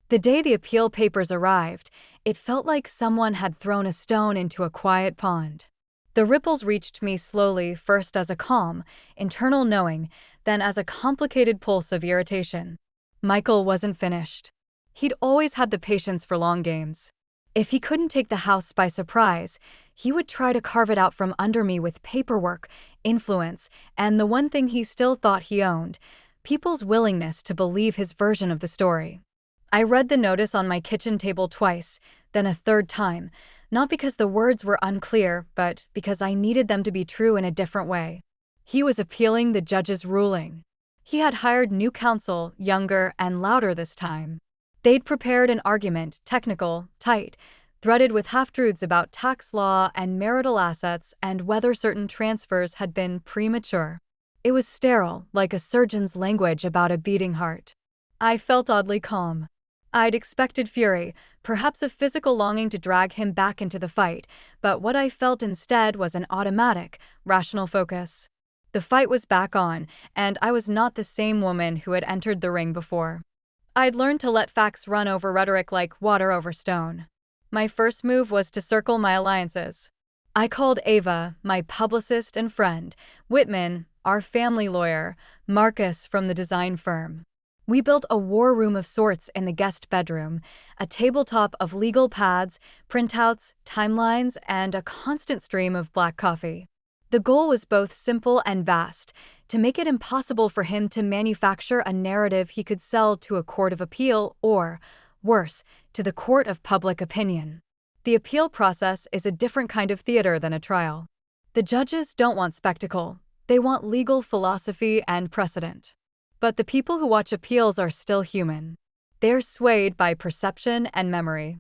The day the appeal papers arrived, it felt like someone had thrown a stone into a quiet pond. The ripples reached me slowly, first as a calm, internal knowing, then as a complicated pulse of irritation. Michael wasn't finished. He'd always had the patience for long games. If he couldn't take the house by surprise, he would try to carve it out from under me with paperwork, influence, and the one thing he still thought he owned: people's willingness to believe his version of the story. I read the notice on my kitchen table twice, then a third time, not because the words were unclear, but because I needed them to be true in a different way. He was appealing the judge's ruling. He had hired new counsel, younger and louder this time. They'd prepared an argument, technical, tight, threaded with half-truths about tax law and marital assets and whether certain transfers had been premature. It was sterile, like a surgeon's language about a beating heart. I felt oddly calm. I'd expected fury, perhaps a physical longing to drag him back into the fight, but what I felt instead was an automatic, rational focus. The fight was back on, and I was not the same woman who had entered the ring before. I'd learned to let facts run over rhetoric like water over stone. My first move was to circle my alliances. I called Ava, my publicist and friend, Whitman, our family lawyer, Marcus from the design firm. We built a war room of sorts in the guest bedroom, a tabletop of legal pads, printouts, timelines, and a constant stream of black coffee. The goal was both simple and vast: to make it impossible for him to manufacture a narrative he could sell to a court of appeal or, worse, to the court of public opinion. The appeal process is a different kind of theater than a trial. The judges don't want spectacle, they want legal philosophy and precedent. But the people who watch appeals are still human. They're swayed by perception and memory.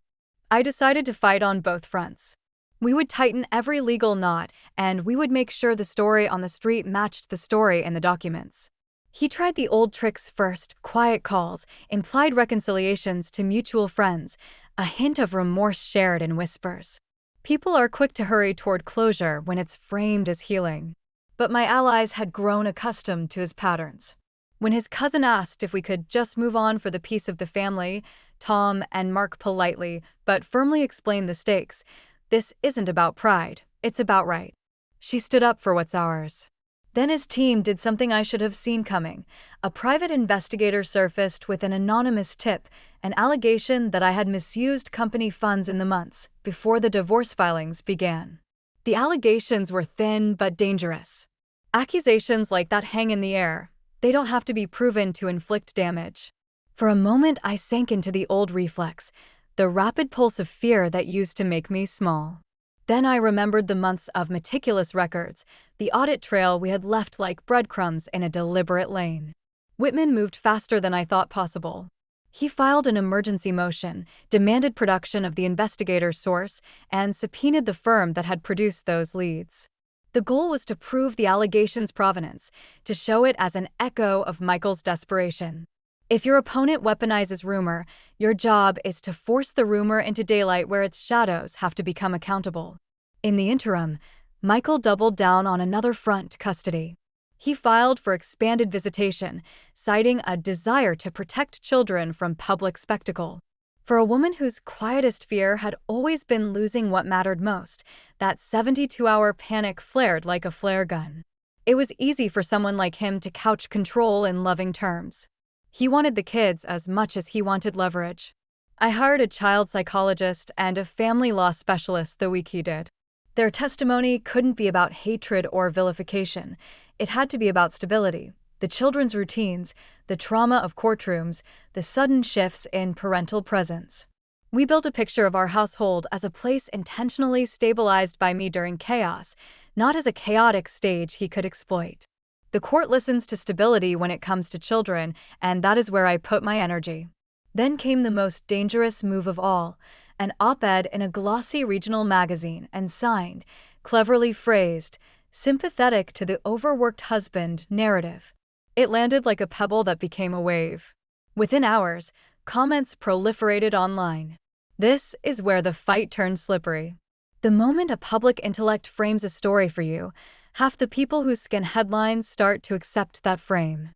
I decided to fight on both fronts. We would tighten every legal knot, and we would make sure the story on the street matched the story in the documents. He tried the old tricks first: quiet calls, implied reconciliations to mutual friends, a hint of remorse shared in whispers. People are quick to hurry toward closure when it's framed as healing. But my allies had grown accustomed to his patterns. When his cousin asked if we could just move on for the peace of the family, Tom and Mark politely but firmly explained the stakes. This isn't about pride, it's about right. She stood up for what's ours. Then his team did something I should have seen coming. A private investigator surfaced with an anonymous tip, an allegation that I had misused company funds in the months before the divorce filings began. The allegations were thin but dangerous. Accusations like that hang in the air. They don't have to be proven to inflict damage. For a moment, I sank into the old reflex, the rapid pulse of fear that used to make me small. Then I remembered the months of meticulous records, the audit trail we had left like breadcrumbs in a deliberate lane. Whitman moved faster than I thought possible. He filed an emergency motion, demanded production of the investigator's source, and subpoenaed the firm that had produced those leads. The goal was to prove the allegation's provenance, to show it as an echo of Michael's desperation. If your opponent weaponizes rumor, your job is to force the rumor into daylight where its shadows have to become accountable. In the interim, Michael doubled down on another front: custody. He filed for expanded visitation, citing a desire to protect children from public spectacle. For a woman whose quietest fear had always been losing what mattered most, that 72-hour panic flared like a flare gun. It was easy for someone like him to couch control in loving terms. He wanted the kids as much as he wanted leverage. I hired a child psychologist and a family law specialist the week he did. Their testimony couldn't be about hatred or vilification. It had to be about stability. The children's routines, the trauma of courtrooms, the sudden shifts in parental presence. We built a picture of our household as a place intentionally stabilized by me during chaos, not as a chaotic stage he could exploit. The court listens to stability when it comes to children, and that is where I put my energy. Then came the most dangerous move of all, an op-ed in a glossy regional magazine and signed, cleverly phrased, sympathetic to the overworked husband narrative. It landed like a pebble that became a wave. Within hours, comments proliferated online. This is where the fight turned slippery. The moment a public intellect frames a story for you, half the people who scan headlines start to accept that frame.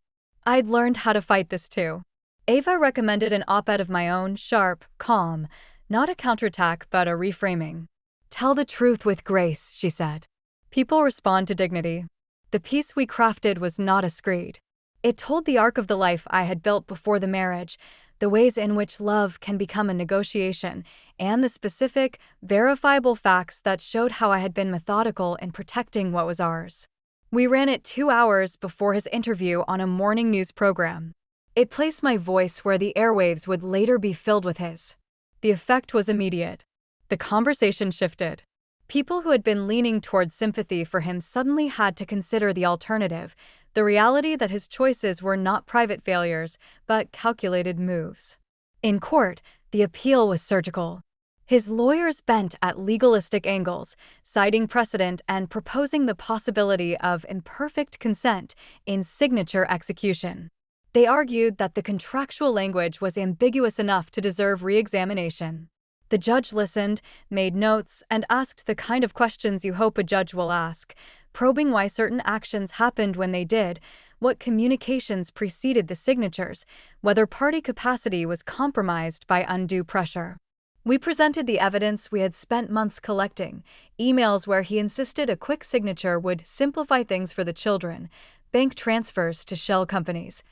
I'd learned how to fight this too. Ava recommended an op-ed of my own, sharp, calm, not a counterattack but a reframing. "Tell the truth with grace," she said. "People respond to dignity." The piece we crafted was not a screed. It told the arc of the life I had built before the marriage, the ways in which love can become a negotiation, and the specific, verifiable facts that showed how I had been methodical in protecting what was ours. We ran it 2 hours before his interview on a morning news program. It placed my voice where the airwaves would later be filled with his. The effect was immediate. The conversation shifted. People who had been leaning toward sympathy for him suddenly had to consider the alternative, the reality that his choices were not private failures, but calculated moves. In court, the appeal was surgical. His lawyers bent at legalistic angles, citing precedent and proposing the possibility of imperfect consent in signature execution. They argued that the contractual language was ambiguous enough to deserve re-examination. The judge listened, made notes, and asked the kind of questions you hope a judge will ask, probing why certain actions happened when they did, what communications preceded the signatures, whether party capacity was compromised by undue pressure. We presented the evidence we had spent months collecting, emails where he insisted a quick signature would simplify things for the children, bank transfers to shell companies,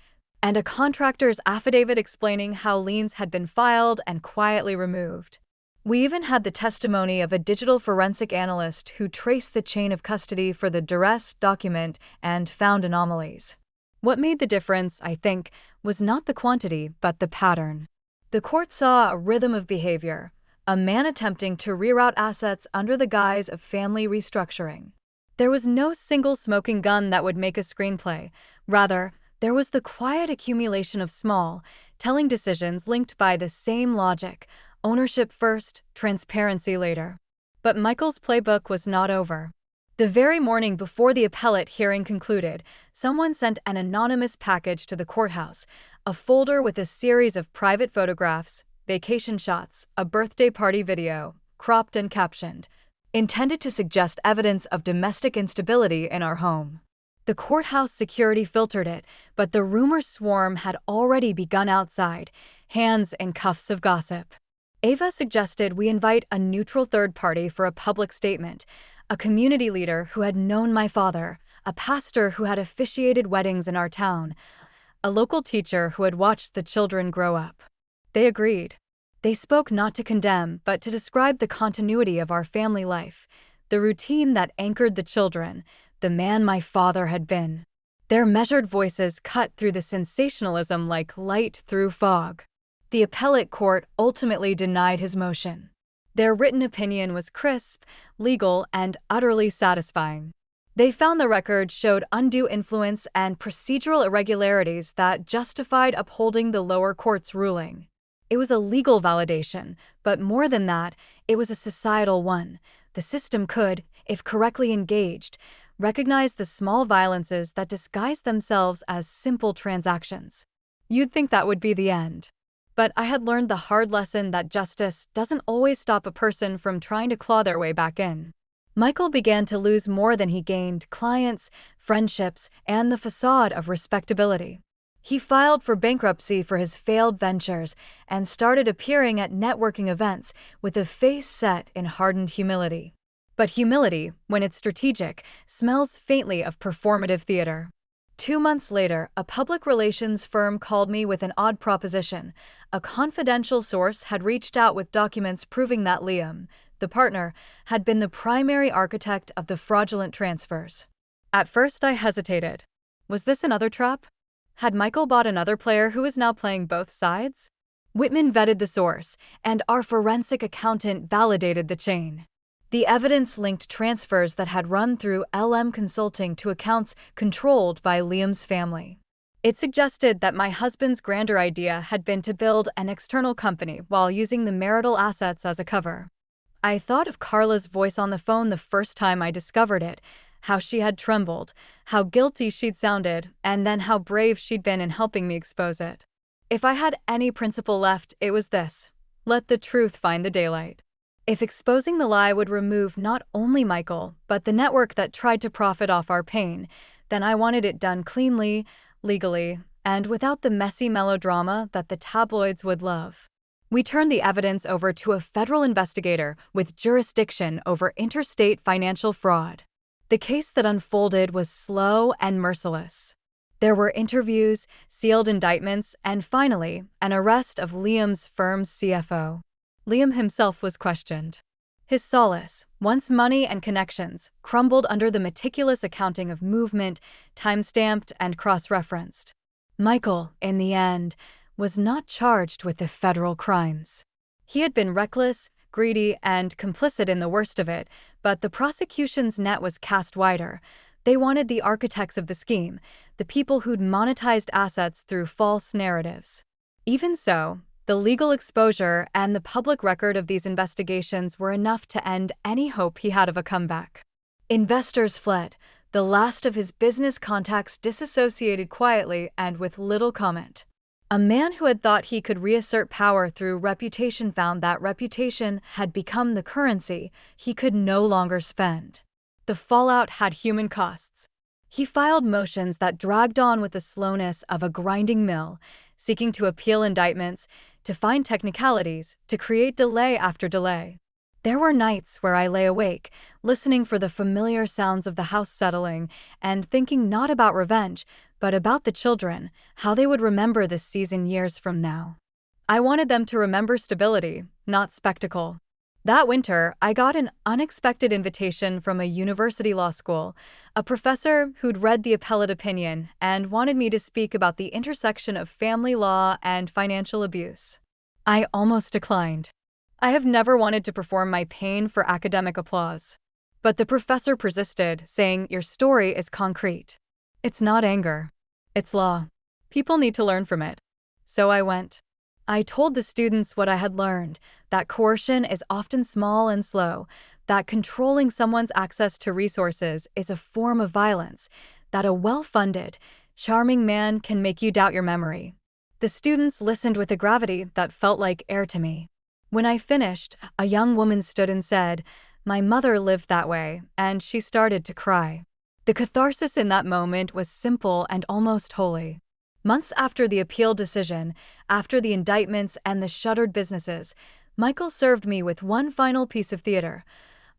and a contractor's affidavit explaining how liens had been filed and quietly removed. We even had the testimony of a digital forensic analyst who traced the chain of custody for the duress document and found anomalies. What made the difference, I think, was not the quantity but the pattern. The court saw a rhythm of behavior, a man attempting to reroute assets under the guise of family restructuring. There was no single smoking gun that would make a screenplay. Rather, there was the quiet accumulation of small, telling decisions linked by the same logic: ownership first, transparency later. But Michael's playbook was not over. The very morning before the appellate hearing concluded, someone sent an anonymous package to the courthouse, a folder with a series of private photographs, vacation shots, a birthday party video, cropped and captioned, intended to suggest evidence of domestic instability in our home. The courthouse security filtered it, but the rumor swarm had already begun outside, hands in cuffs of gossip. Ava suggested we invite a neutral third party for a public statement, a community leader who had known my father, a pastor who had officiated weddings in our town, a local teacher who had watched the children grow up. They agreed. They spoke not to condemn, but to describe the continuity of our family life, the routine that anchored the children, the man my father had been. Their measured voices cut through the sensationalism like light through fog. The appellate court ultimately denied his motion. Their written opinion was crisp, legal, and utterly satisfying. They found the record showed undue influence and procedural irregularities that justified upholding the lower court's ruling. It was a legal validation, but more than that, it was a societal one. The system could, if correctly engaged, recognize the small violences that disguise themselves as simple transactions. You'd think that would be the end. But I had learned the hard lesson that justice doesn't always stop a person from trying to claw their way back in. Michael began to lose more than he gained: clients, friendships, and the facade of respectability. He filed for bankruptcy for his failed ventures and started appearing at networking events with a face set in hardened humility. But humility, when it's strategic, smells faintly of performative theater. 2 months later, a public relations firm called me with an odd proposition. A confidential source had reached out with documents proving that Liam, the partner, had been the primary architect of the fraudulent transfers. At first I hesitated. Was this another trap? Had Michael bought another player who was now playing both sides? Whitman vetted the source, and our forensic accountant validated the chain. The evidence linked transfers that had run through LM Consulting to accounts controlled by Liam's family. It suggested that my husband's grander idea had been to build an external company while using the marital assets as a cover. I thought of Carla's voice on the phone the first time I discovered it, how she had trembled, how guilty she'd sounded, and then how brave she'd been in helping me expose it. If I had any principle left, it was this: let the truth find the daylight. If exposing the lie would remove not only Michael, but the network that tried to profit off our pain, then I wanted it done cleanly, legally, and without the messy melodrama that the tabloids would love. We turned the evidence over to a federal investigator with jurisdiction over interstate financial fraud. The case that unfolded was slow and merciless. There were interviews, sealed indictments, and finally, an arrest of Liam's firm's CFO. Liam himself was questioned. His solace, once money and connections, crumbled under the meticulous accounting of movement, time-stamped and cross-referenced. Michael, in the end, was not charged with the federal crimes. He had been reckless, greedy, and complicit in the worst of it, but the prosecution's net was cast wider. They wanted the architects of the scheme, the people who'd monetized assets through false narratives. Even so, the legal exposure and the public record of these investigations were enough to end any hope he had of a comeback. Investors fled. The last of his business contacts disassociated quietly and with little comment. A man who had thought he could reassert power through reputation found that reputation had become the currency he could no longer spend. The fallout had human costs. He filed motions that dragged on with the slowness of a grinding mill, seeking to appeal indictments, to find technicalities, to create delay after delay. There were nights where I lay awake, listening for the familiar sounds of the house settling, and thinking not about revenge, but about the children, how they would remember this season years from now. I wanted them to remember stability, not spectacle. That winter, I got an unexpected invitation from a university law school, a professor who'd read the appellate opinion and wanted me to speak about the intersection of family law and financial abuse. I almost declined. I have never wanted to perform my pain for academic applause. But the professor persisted, saying, "Your story is concrete. It's not anger. It's law. People need to learn from it." So I went. I told the students what I had learned, that coercion is often small and slow, that controlling someone's access to resources is a form of violence, that a well-funded, charming man can make you doubt your memory. The students listened with a gravity that felt like air to me. When I finished, a young woman stood and said, "My mother lived that way," and she started to cry. The catharsis in that moment was simple and almost holy. Months after the appeal decision, after the indictments and the shuttered businesses, Michael served me with one final piece of theater,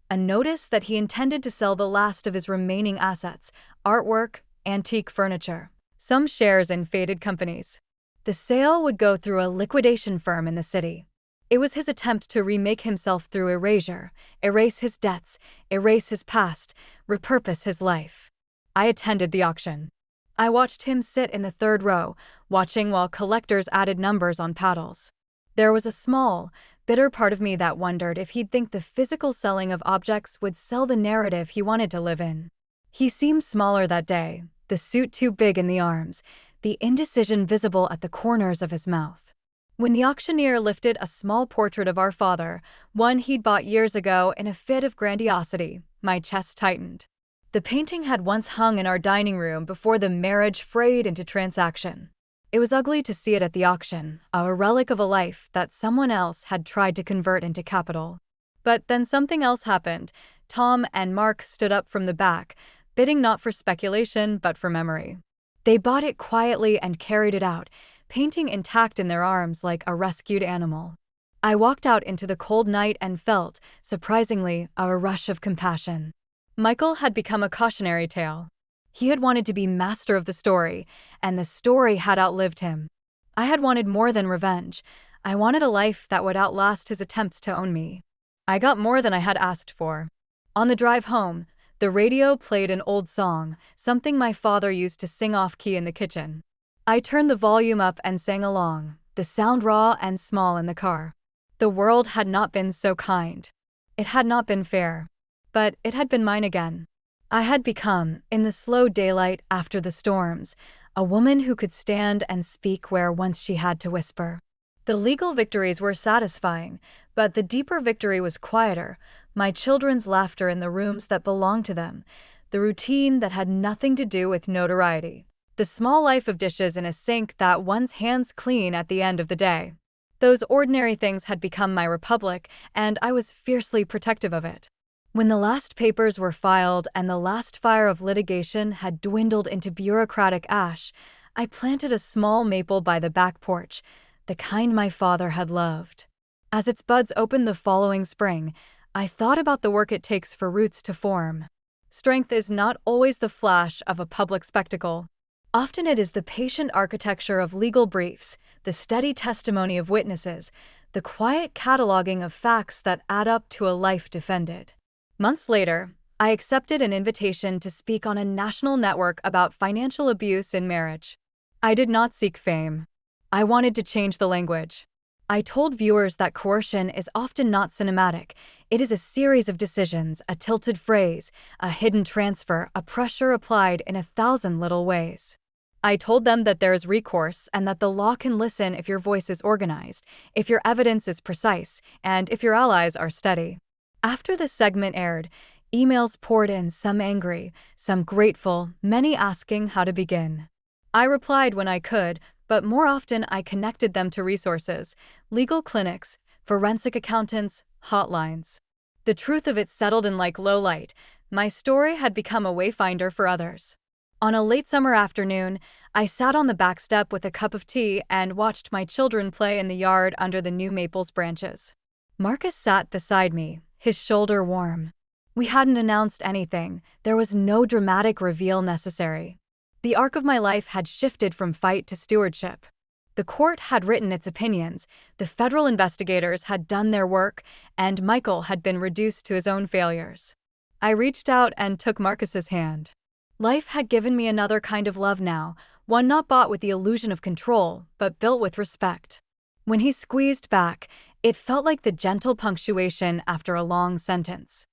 a notice that he intended to sell the last of his remaining assets, artwork, antique furniture, some shares in faded companies. The sale would go through a liquidation firm in the city. It was his attempt to remake himself through erasure, erase his debts, erase his past, repurpose his life. I attended the auction. I watched him sit in the third row, watching while collectors added numbers on paddles. There was a small, bitter part of me that wondered if he'd think the physical selling of objects would sell the narrative he wanted to live in. He seemed smaller that day, the suit too big in the arms, the indecision visible at the corners of his mouth. When the auctioneer lifted a small portrait of our father, one he'd bought years ago in a fit of grandiosity, my chest tightened. The painting had once hung in our dining room before the marriage frayed into transaction. It was ugly to see it at the auction, a relic of a life that someone else had tried to convert into capital. But then something else happened. Tom and Mark stood up from the back, bidding not for speculation but for memory. They bought it quietly and carried it out, painting intact in their arms like a rescued animal. I walked out into the cold night and felt, surprisingly, a rush of compassion. Michael had become a cautionary tale. He had wanted to be master of the story, and the story had outlived him. I had wanted more than revenge. I wanted a life that would outlast his attempts to own me. I got more than I had asked for. On the drive home, the radio played an old song, something my father used to sing off-key in the kitchen. I turned the volume up and sang along, the sound raw and small in the car. The world had not been so kind. It had not been fair. But it had been mine again. I had become, in the slow daylight after the storms, a woman who could stand and speak where once she had to whisper. The legal victories were satisfying, but the deeper victory was quieter, my children's laughter in the rooms that belonged to them, the routine that had nothing to do with notoriety. The small life of dishes in a sink that one's hands clean at the end of the day. Those ordinary things had become my republic, and I was fiercely protective of it. When the last papers were filed and the last fire of litigation had dwindled into bureaucratic ash, I planted a small maple by the back porch, the kind my father had loved. As its buds opened the following spring, I thought about the work it takes for roots to form. Strength is not always the flash of a public spectacle. Often it is the patient architecture of legal briefs, the steady testimony of witnesses, the quiet cataloging of facts that add up to a life defended. Months later, I accepted an invitation to speak on a national network about financial abuse in marriage. I did not seek fame. I wanted to change the language. I told viewers that coercion is often not cinematic. It is a series of decisions, a tilted phrase, a hidden transfer, a pressure applied in 1,000 little ways. I told them that there is recourse and that the law can listen if your voice is organized, if your evidence is precise, and if your allies are steady. After the segment aired, emails poured in, some angry, some grateful, many asking how to begin. I replied when I could, but more often I connected them to resources, legal clinics, forensic accountants, hotlines. The truth of it settled in like low light. My story had become a wayfinder for others. On a late summer afternoon, I sat on the back step with a cup of tea and watched my children play in the yard under the new maple's branches. Marcus sat beside me, his shoulder warm. We hadn't announced anything. There was no dramatic reveal necessary. The arc of my life had shifted from fight to stewardship. The court had written its opinions, the federal investigators had done their work, and Michael had been reduced to his own failures. I reached out and took Marcus's hand. Life had given me another kind of love now, one not bought with the illusion of control, but built with respect. When he squeezed back, it felt like the gentle punctuation after a long sentence.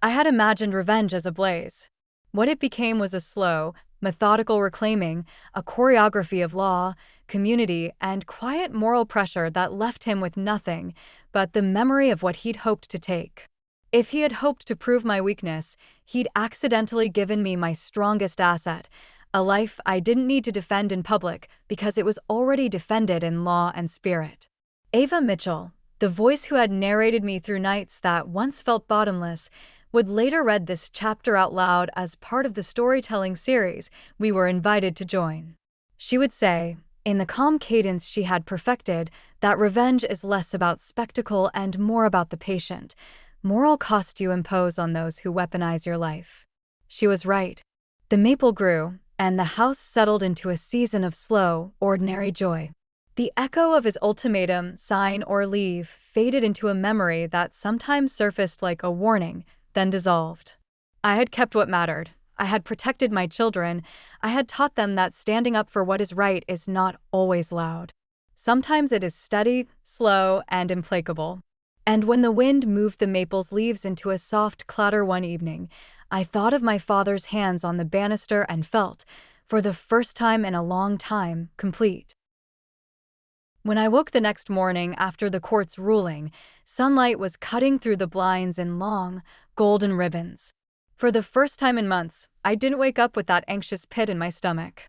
I had imagined revenge as a blaze. What it became was a slow, methodical reclaiming, a choreography of law, community, and quiet moral pressure that left him with nothing but the memory of what he'd hoped to take. If he had hoped to prove my weakness, he'd accidentally given me my strongest asset, a life I didn't need to defend in public because it was already defended in law and spirit. Ava Mitchell, the voice who had narrated me through nights that once felt bottomless, would later read this chapter out loud as part of the storytelling series we were invited to join. She would say, in the calm cadence she had perfected, that revenge is less about spectacle and more about the patient, moral cost you impose on those who weaponize your life. She was right. The maple grew, and the house settled into a season of slow, ordinary joy. The echo of his ultimatum, sign or leave, faded into a memory that sometimes surfaced like a warning, then dissolved. I had kept what mattered. I had protected my children. I had taught them that standing up for what is right is not always loud. Sometimes it is steady, slow, and implacable. And when the wind moved the maple's leaves into a soft clatter one evening, I thought of my father's hands on the banister and felt, for the first time in a long time, complete. When I woke the next morning after the court's ruling, sunlight was cutting through the blinds in long, golden ribbons. For the first time in months, I didn't wake up with that anxious pit in my stomach.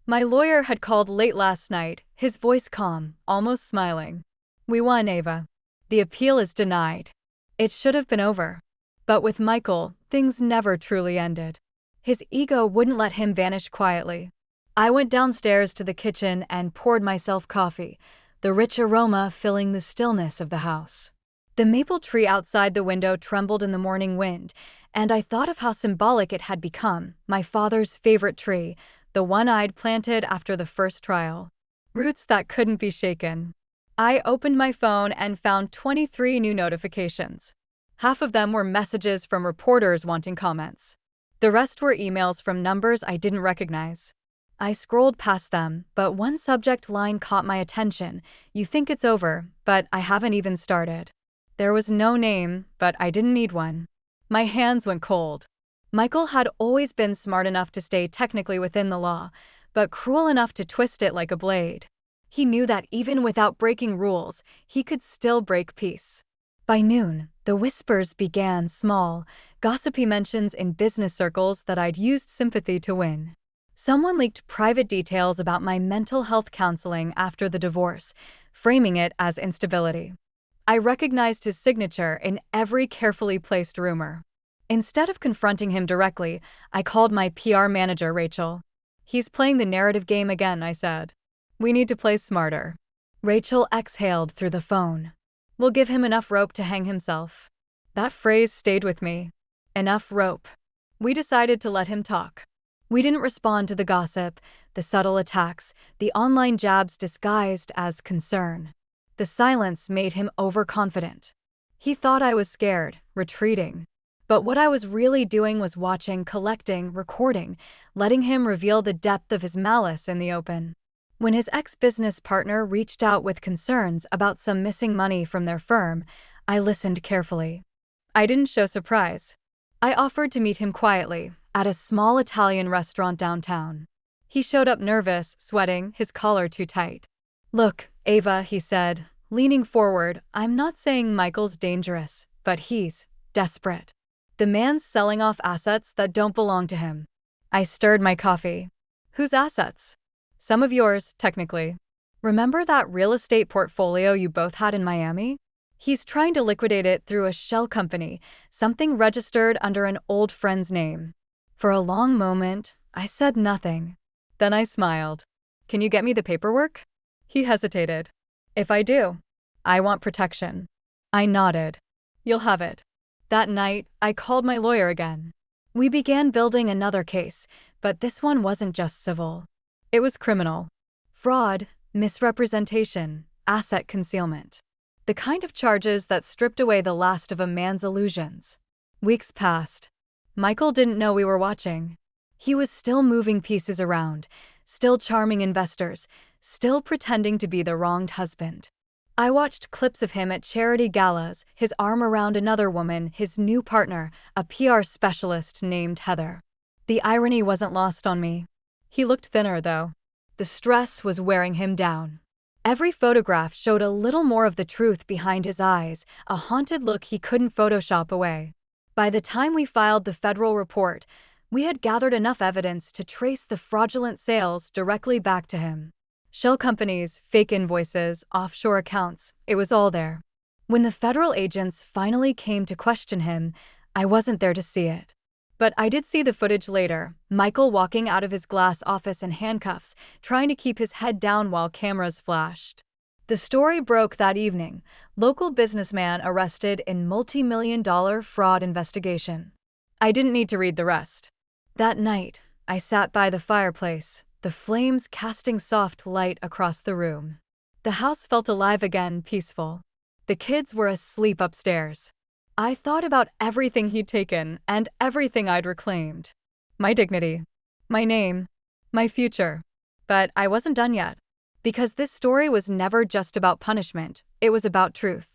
My lawyer had called late last night, his voice calm, almost smiling. We won, Ava. The appeal is denied. It should have been over. But with Michael, things never truly ended. His ego wouldn't let him vanish quietly. I went downstairs to the kitchen and poured myself coffee, the rich aroma filling the stillness of the house. The maple tree outside the window trembled in the morning wind, and I thought of how symbolic it had become, my father's favorite tree, the one I'd planted after the first trial. Roots that couldn't be shaken. I opened my phone and found 23 new notifications. Half of them were messages from reporters wanting comments. The rest were emails from numbers I didn't recognize. I scrolled past them, but one subject line caught my attention. You think it's over, but I haven't even started. There was no name, but I didn't need one. My hands went cold. Michael had always been smart enough to stay technically within the law, but cruel enough to twist it like a blade. He knew that even without breaking rules, he could still break peace. By noon, the whispers began, small, gossipy mentions in business circles that I'd used sympathy to win. Someone leaked private details about my mental health counseling after the divorce, framing it as instability. I recognized his signature in every carefully placed rumor. Instead of confronting him directly, I called my PR manager, Rachel. He's playing the narrative game again, I said. We need to play smarter. Rachel exhaled through the phone. We'll give him enough rope to hang himself. That phrase stayed with me. Enough rope. We decided to let him talk. We didn't respond to the gossip, the subtle attacks, the online jabs disguised as concern. The silence made him overconfident. He thought I was scared, retreating. But what I was really doing was watching, collecting, recording, letting him reveal the depth of his malice in the open. When his ex-business partner reached out with concerns about some missing money from their firm, I listened carefully. I didn't show surprise. I offered to meet him quietly at a small Italian restaurant downtown. He showed up nervous, sweating, his collar too tight. Look, Ava, he said, leaning forward, I'm not saying Michael's dangerous, but he's desperate. The man's selling off assets that don't belong to him. I stirred my coffee. Whose assets? Some of yours, technically. Remember that real estate portfolio you both had in Miami? He's trying to liquidate it through a shell company, something registered under an old friend's name. For a long moment, I said nothing. Then I smiled. Can you get me the paperwork? He hesitated. If I do, I want protection. I nodded. You'll have it. That night, I called my lawyer again. We began building another case, but this one wasn't just civil. It was criminal. Fraud, misrepresentation, asset concealment. The kind of charges that stripped away the last of a man's illusions. Weeks passed. Michael didn't know we were watching. He was still moving pieces around, still charming investors, still pretending to be the wronged husband. I watched clips of him at charity galas, his arm around another woman, his new partner, a PR specialist named Heather. The irony wasn't lost on me. He looked thinner, though. The stress was wearing him down. Every photograph showed a little more of the truth behind his eyes, a haunted look he couldn't Photoshop away. By the time we filed the federal report, we had gathered enough evidence to trace the fraudulent sales directly back to him. Shell companies, fake invoices, offshore accounts, it was all there. When the federal agents finally came to question him, I wasn't there to see it. But I did see the footage later, Michael walking out of his glass office in handcuffs, trying to keep his head down while cameras flashed. The story broke that evening. Local businessman arrested in multi-million-dollar fraud investigation. I didn't need to read the rest. That night, I sat by the fireplace, the flames casting soft light across the room. The house felt alive again, peaceful. The kids were asleep upstairs. I thought about everything he'd taken and everything I'd reclaimed. My dignity, my name, my future. But I wasn't done yet. Because this story was never just about punishment, it was about truth.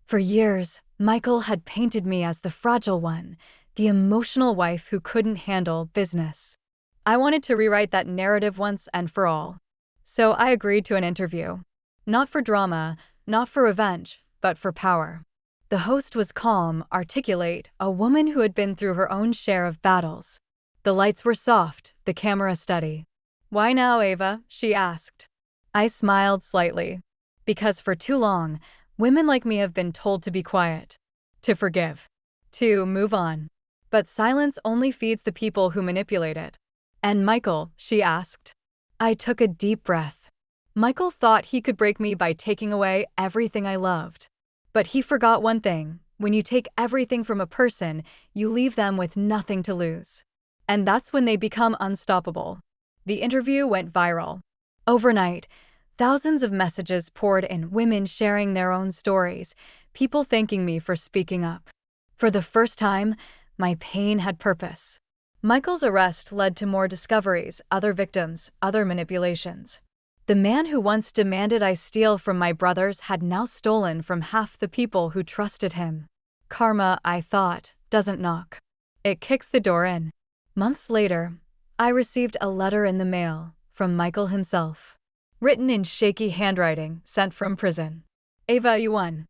For years, Michael had painted me as the fragile one, the emotional wife who couldn't handle business. I wanted to rewrite that narrative once and for all. So I agreed to an interview. Not for drama, not for revenge, but for power. The host was calm, articulate, a woman who had been through her own share of battles. The lights were soft, the camera steady. "Why now, Ava?" she asked. I smiled slightly. Because for too long, women like me have been told to be quiet, to forgive, to move on. But silence only feeds the people who manipulate it. "And Michael?" she asked. I took a deep breath. Michael thought he could break me by taking away everything I loved. But he forgot one thing. When you take everything from a person, you leave them with nothing to lose. And that's when they become unstoppable. The interview went viral. Overnight, thousands of messages poured in, women sharing their own stories, people thanking me for speaking up. For the first time, my pain had purpose. Michael's arrest led to more discoveries, other victims, other manipulations. The man who once demanded I steal from my brothers had now stolen from half the people who trusted him. Karma, I thought, doesn't knock. It kicks the door in. Months later, I received a letter in the mail from Michael himself. Written in shaky handwriting, sent from prison. "Ava, you won.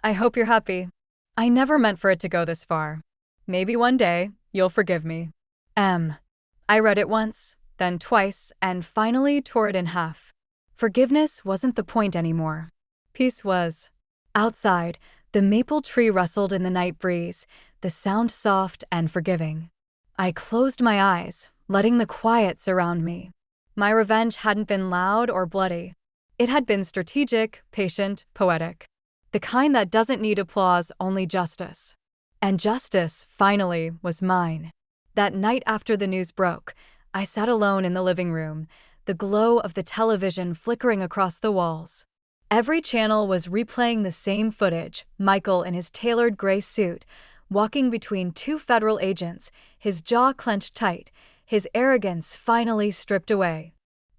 I hope you're happy. I never meant for it to go this far. Maybe one day, you'll forgive me. I read it once, then twice, and finally tore it in half. Forgiveness wasn't the point anymore. Peace was. Outside, the maple tree rustled in the night breeze, the sound soft and forgiving. I closed my eyes, letting the quiet surround me. My revenge hadn't been loud or bloody. It had been strategic, patient, poetic. The kind that doesn't need applause, only justice. And justice, finally, was mine. That night after the news broke, I sat alone in the living room, the glow of the television flickering across the walls. Every channel was replaying the same footage, Michael in his tailored gray suit, walking between two federal agents, his jaw clenched tight, his arrogance finally stripped away.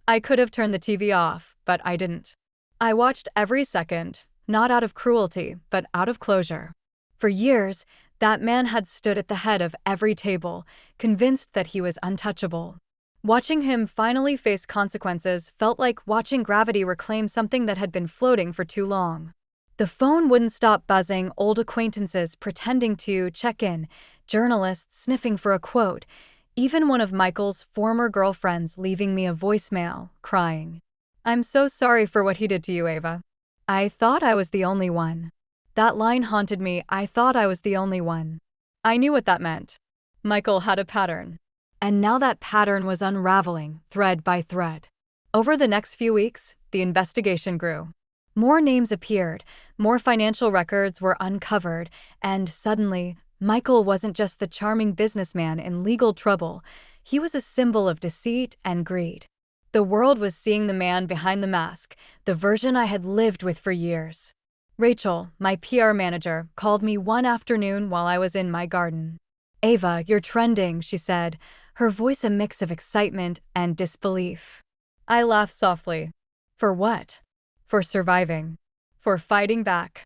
I could have turned the TV off, but I didn't. I watched every second, not out of cruelty, but out of closure. For years, that man had stood at the head of every table, convinced that he was untouchable. Watching him finally face consequences felt like watching gravity reclaim something that had been floating for too long. The phone wouldn't stop buzzing, old acquaintances pretending to check in, journalists sniffing for a quote, even one of Michael's former girlfriends leaving me a voicemail, crying, "I'm so sorry for what he did to you, Ava. I thought I was the only one." That line haunted me. I thought I was the only one. I knew what that meant. Michael had a pattern. And now that pattern was unraveling, thread by thread. Over the next few weeks, the investigation grew. More names appeared, more financial records were uncovered, and suddenly, Michael wasn't just the charming businessman in legal trouble. He was a symbol of deceit and greed. The world was seeing the man behind the mask, the version I had lived with for years. Rachel, my PR manager, called me one afternoon while I was in my garden. "Ava, you're trending," she said, her voice a mix of excitement and disbelief. I laughed softly. For what? For surviving. For fighting back.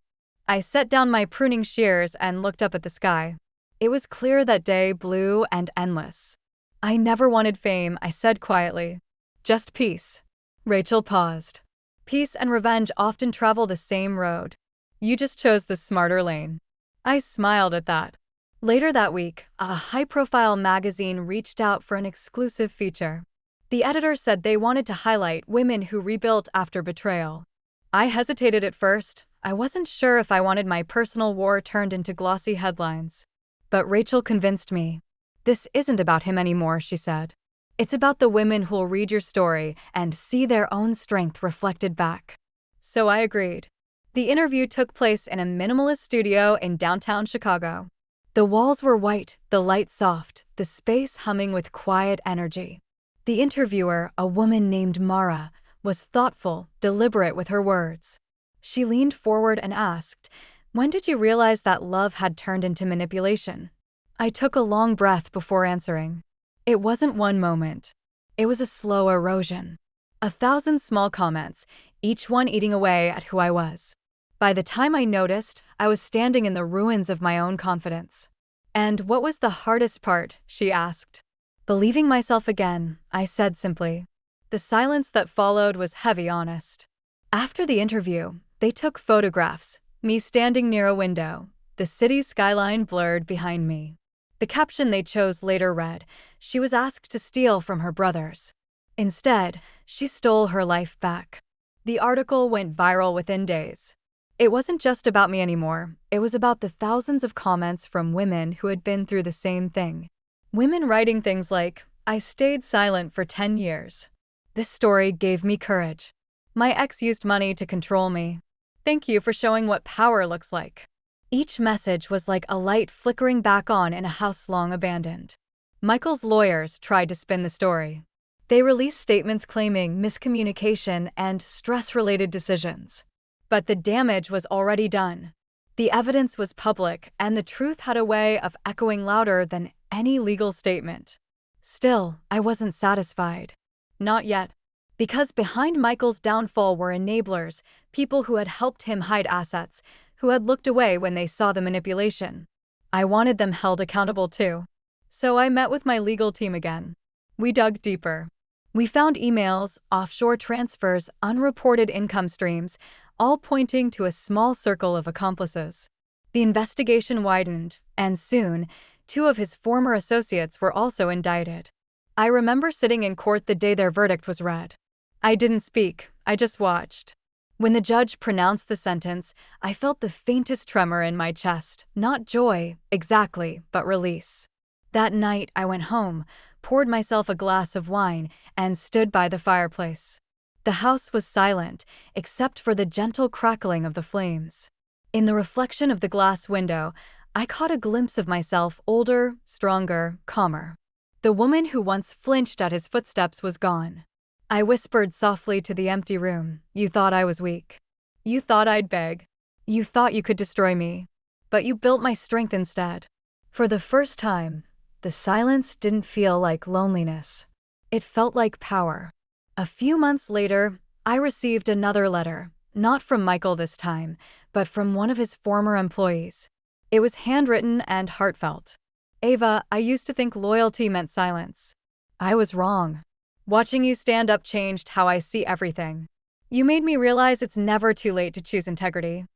I set down my pruning shears and looked up at the sky. It was clear that day, blue and endless. "I never wanted fame," I said quietly. "Just peace." Rachel paused. "Peace and revenge often travel the same road. You just chose the smarter lane." I smiled at that. Later that week, a high-profile magazine reached out for an exclusive feature. The editor said they wanted to highlight women who rebuilt after betrayal. I hesitated at first. I wasn't sure if I wanted my personal war turned into glossy headlines. But Rachel convinced me. "This isn't about him anymore," she said. "It's about the women who'll read your story and see their own strength reflected back." So I agreed. The interview took place in a minimalist studio in downtown Chicago. The walls were white, the light soft, the space humming with quiet energy. The interviewer, a woman named Mara, was thoughtful, deliberate with her words. She leaned forward and asked, "When did you realize that love had turned into manipulation?" I took a long breath before answering. It wasn't one moment. It was a slow erosion. 1,000 small comments, each one eating away at who I was. By the time I noticed, I was standing in the ruins of my own confidence. "And what was the hardest part?" she asked. Believing myself again, I said simply. The silence that followed was heavy, honest. After the interview, they took photographs, me standing near a window, the city skyline blurred behind me. The caption they chose later read, "She was asked to steal from her brothers. Instead, she stole her life back." The article went viral within days. It wasn't just about me anymore. It was about the thousands of comments from women who had been through the same thing. Women writing things like, "I stayed silent for 10 years. This story gave me courage. My ex used money to control me. Thank you for showing what power looks like." Each message was like a light flickering back on in a house long abandoned. Michael's lawyers tried to spin the story. They released statements claiming miscommunication and stress-related decisions. But the damage was already done. The evidence was public, and the truth had a way of echoing louder than any legal statement. Still, I wasn't satisfied. Not yet. Because behind Michael's downfall were enablers, people who had helped him hide assets, who had looked away when they saw the manipulation. I wanted them held accountable too. So I met with my legal team again. We dug deeper. We found emails, offshore transfers, unreported income streams, all pointing to a small circle of accomplices. The investigation widened, and soon, 2 of his former associates were also indicted. I remember sitting in court the day their verdict was read. I didn't speak, I just watched. When the judge pronounced the sentence, I felt the faintest tremor in my chest, not joy, exactly, but release. That night, I went home, poured myself a glass of wine, and stood by the fireplace. The house was silent, except for the gentle crackling of the flames. In the reflection of the glass window, I caught a glimpse of myself, older, stronger, calmer. The woman who once flinched at his footsteps was gone. I whispered softly to the empty room, "You thought I was weak. You thought I'd beg. You thought you could destroy me. But you built my strength instead." For the first time, the silence didn't feel like loneliness. It felt like power. A few months later, I received another letter, not from Michael this time, but from one of his former employees. It was handwritten and heartfelt. "Ava, I used to think loyalty meant silence. I was wrong. Watching you stand up changed how I see everything. You made me realize it's never too late to choose integrity."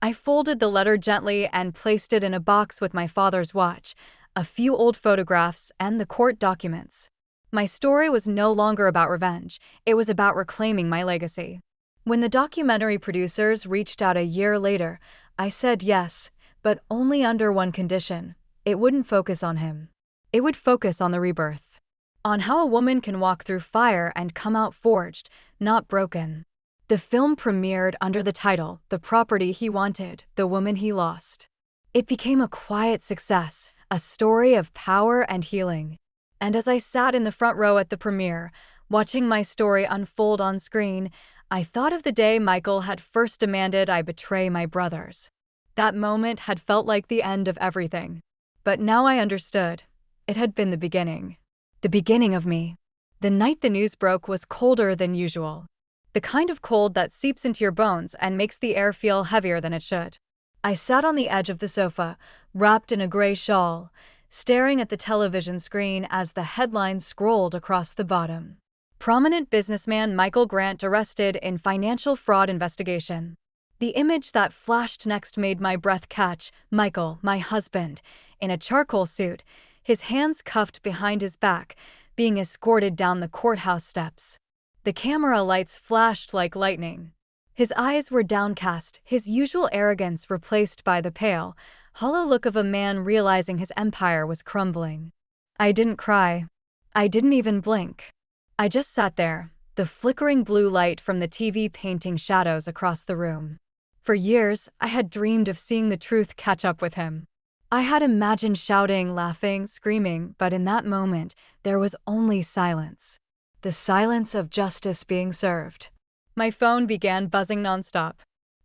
I folded the letter gently and placed it in a box with my father's watch, a few old photographs, and the court documents. My story was no longer about revenge, it was about reclaiming my legacy. When the documentary producers reached out a year later, I said yes, but only under one condition: it wouldn't focus on him. It would focus on the rebirth. On how a woman can walk through fire and come out forged, not broken. The film premiered under the title, "The Property He Wanted, the Woman He Lost." It became a quiet success, a story of power and healing. And as I sat in the front row at the premiere, watching my story unfold on screen, I thought of the day Michael had first demanded I betray my brothers. That moment had felt like the end of everything. But now I understood. It had been the beginning. The beginning of me. The night the news broke was colder than usual. The kind of cold that seeps into your bones and makes the air feel heavier than it should. I sat on the edge of the sofa, wrapped in a gray shawl, staring at the television screen as the headline scrolled across the bottom. "Prominent businessman Michael Grant arrested in financial fraud investigation." The image that flashed next made my breath catch. Michael, my husband, in a charcoal suit, his hands cuffed behind his back, being escorted down the courthouse steps. The camera lights flashed like lightning. His eyes were downcast, his usual arrogance replaced by the pale, hollow look of a man realizing his empire was crumbling. I didn't cry. I didn't even blink. I just sat there, the flickering blue light from the TV painting shadows across the room. For years, I had dreamed of seeing the truth catch up with him. I had imagined shouting, laughing, screaming, but in that moment, there was only silence. The silence of justice being served. My phone began buzzing nonstop.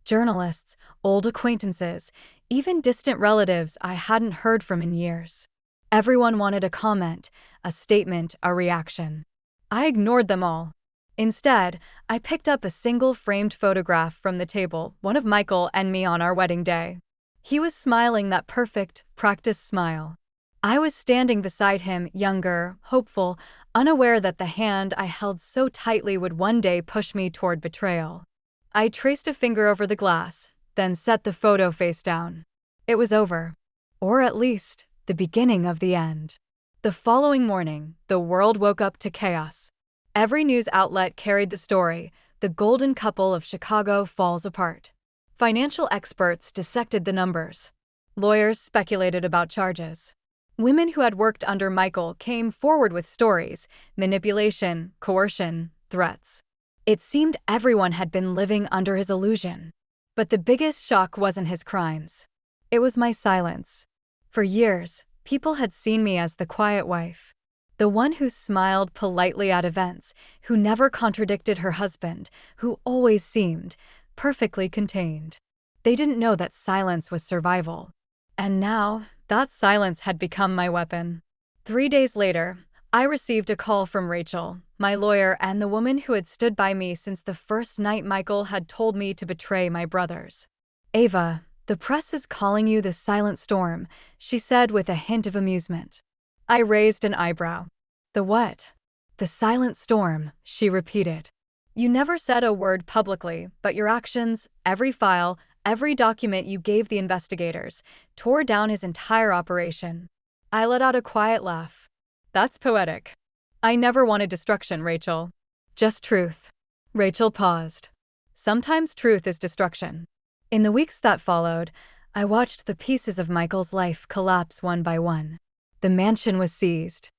Journalists, old acquaintances, even distant relatives I hadn't heard from in years. Everyone wanted a comment, a statement, a reaction. I ignored them all. Instead, I picked up a single framed photograph from the table, one of Michael and me on our wedding day. He was smiling that perfect, practiced smile. I was standing beside him, younger, hopeful, unaware that the hand I held so tightly would one day push me toward betrayal. I traced a finger over the glass, then set the photo face down. It was over. Or at least, the beginning of the end. The following morning, the world woke up to chaos. Every news outlet carried the story: the golden couple of Chicago falls apart. Financial experts dissected the numbers. Lawyers speculated about charges. Women who had worked under Michael came forward with stories: manipulation, coercion, threats. It seemed everyone had been living under his illusion. But the biggest shock wasn't his crimes. It was my silence. For years, people had seen me as the quiet wife. The one who smiled politely at events, who never contradicted her husband, who always seemed perfectly contained. They didn't know that silence was survival. And now, that silence had become my weapon. 3 days later, I received a call from Rachel, my lawyer and the woman who had stood by me since the first night Michael had told me to betray my brothers. "Ava, the press is calling you the silent storm," she said with a hint of amusement. I raised an eyebrow. "The what?" "The silent storm," she repeated. "You never said a word publicly, but your actions, every file, every document you gave the investigators, tore down his entire operation." I let out a quiet laugh. "That's poetic." "I never wanted destruction, Rachel. Just truth." Rachel paused. "Sometimes truth is destruction." In the weeks that followed, I watched the pieces of Michael's life collapse one by one. The mansion was seized.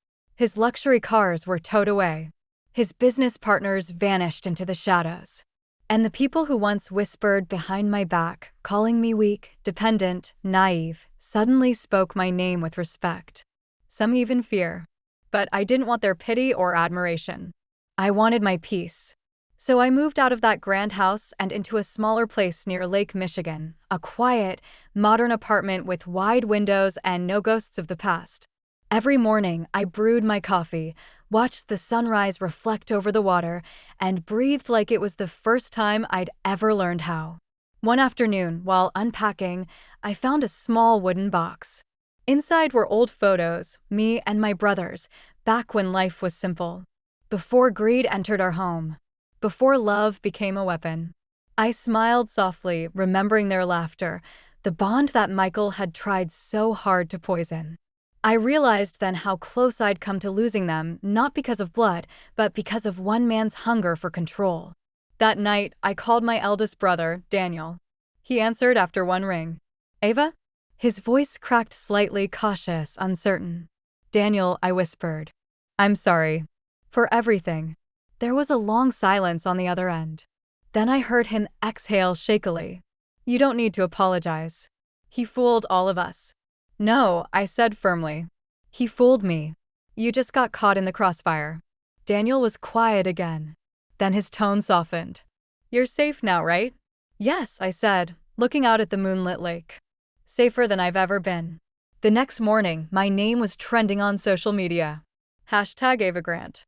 His luxury cars were towed away. His business partners vanished into the shadows. And the people who once whispered behind my back, calling me weak, dependent, naive, suddenly spoke my name with respect. Some even fear. But I didn't want their pity or admiration. I wanted my peace. So I moved out of that grand house and into a smaller place near Lake Michigan, a quiet, modern apartment with wide windows and no ghosts of the past. Every morning, I brewed my coffee, watched the sunrise reflect over the water, and breathed like it was the first time I'd ever learned how. One afternoon, while unpacking, I found a small wooden box. Inside were old photos, me and my brothers, back when life was simple. Before greed entered our home. Before love became a weapon. I smiled softly, remembering their laughter, the bond that Michael had tried so hard to poison. I realized then how close I'd come to losing them, not because of blood, but because of one man's hunger for control. That night, I called my eldest brother, Daniel. He answered after one ring. "Ava?" His voice cracked slightly, cautious, uncertain. "Daniel," I whispered. "I'm sorry. For everything." There was a long silence on the other end. Then I heard him exhale shakily. "You don't need to apologize. He fooled all of us." "No," I said firmly. "He fooled me. You just got caught in the crossfire." Daniel was quiet again. Then his tone softened. "You're safe now, right?" "Yes," I said, looking out at the moonlit lake. "Safer than I've ever been." The next morning, my name was trending on social media. #AvaGrant.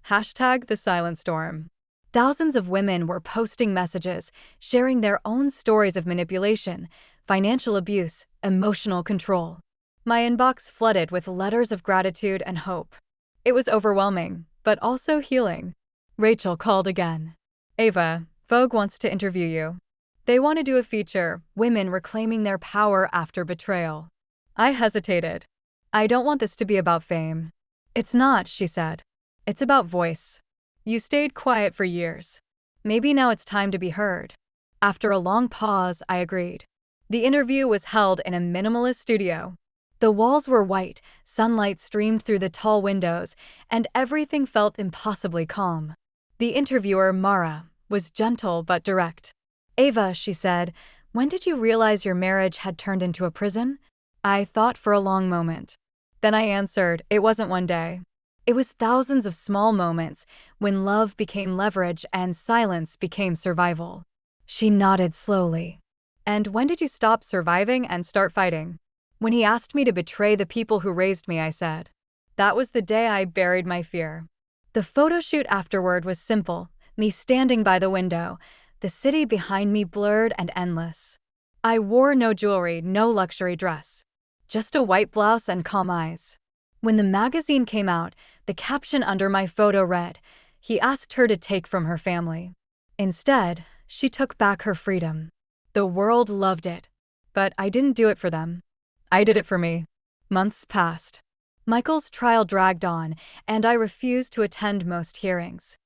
#The Silent Storm. Thousands of women were posting messages, sharing their own stories of manipulation, financial abuse, emotional control. My inbox flooded with letters of gratitude and hope. It was overwhelming, but also healing. Rachel called again. "Ava, Vogue wants to interview you. They want to do a feature, Women Reclaiming Their Power After Betrayal." I hesitated. "I don't want this to be about fame." "It's not," she said. "It's about voice. You stayed quiet for years. Maybe now it's time to be heard." After a long pause, I agreed. The interview was held in a minimalist studio. The walls were white, sunlight streamed through the tall windows, and everything felt impossibly calm. The interviewer, Mara, was gentle but direct. "Ava," she said, "when did you realize your marriage had turned into a prison?" I thought for a long moment. Then I answered, "It wasn't one day. It was thousands of small moments when love became leverage and silence became survival." She nodded slowly. "And when did you stop surviving and start fighting?" "When he asked me to betray the people who raised me," I said. "That was the day I buried my fear." The photo shoot afterward was simple, me standing by the window, the city behind me blurred and endless. I wore no jewelry, no luxury dress. Just a white blouse and calm eyes. When the magazine came out, the caption under my photo read, "He asked her to take from her family. Instead, she took back her freedom." The world loved it. But I didn't do it for them. I did it for me. Months passed. Michael's trial dragged on, and I refused to attend most hearings.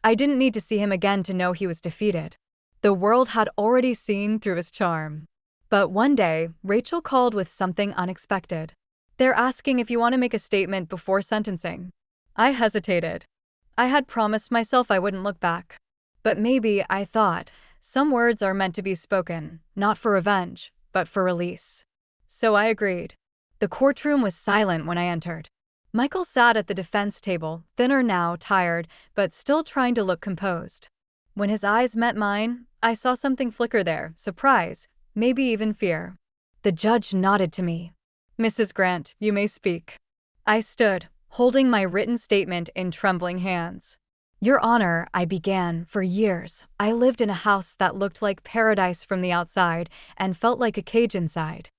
I didn't need to see him again to know he was defeated. The world had already seen through his charm. But one day, Rachel called with something unexpected. "They're asking if you want to make a statement before sentencing." I hesitated. I had promised myself I wouldn't look back. But maybe, I thought, some words are meant to be spoken, not for revenge, but for release. So I agreed. The courtroom was silent when I entered. Michael sat at the defense table, thinner now, tired, but still trying to look composed. When his eyes met mine, I saw something flicker there, surprise, maybe even fear. The judge nodded to me. "Mrs. Grant, you may speak." I stood, holding my written statement in trembling hands. "Your Honor," I began, "for years, I lived in a house that looked like paradise from the outside and felt like a cage inside.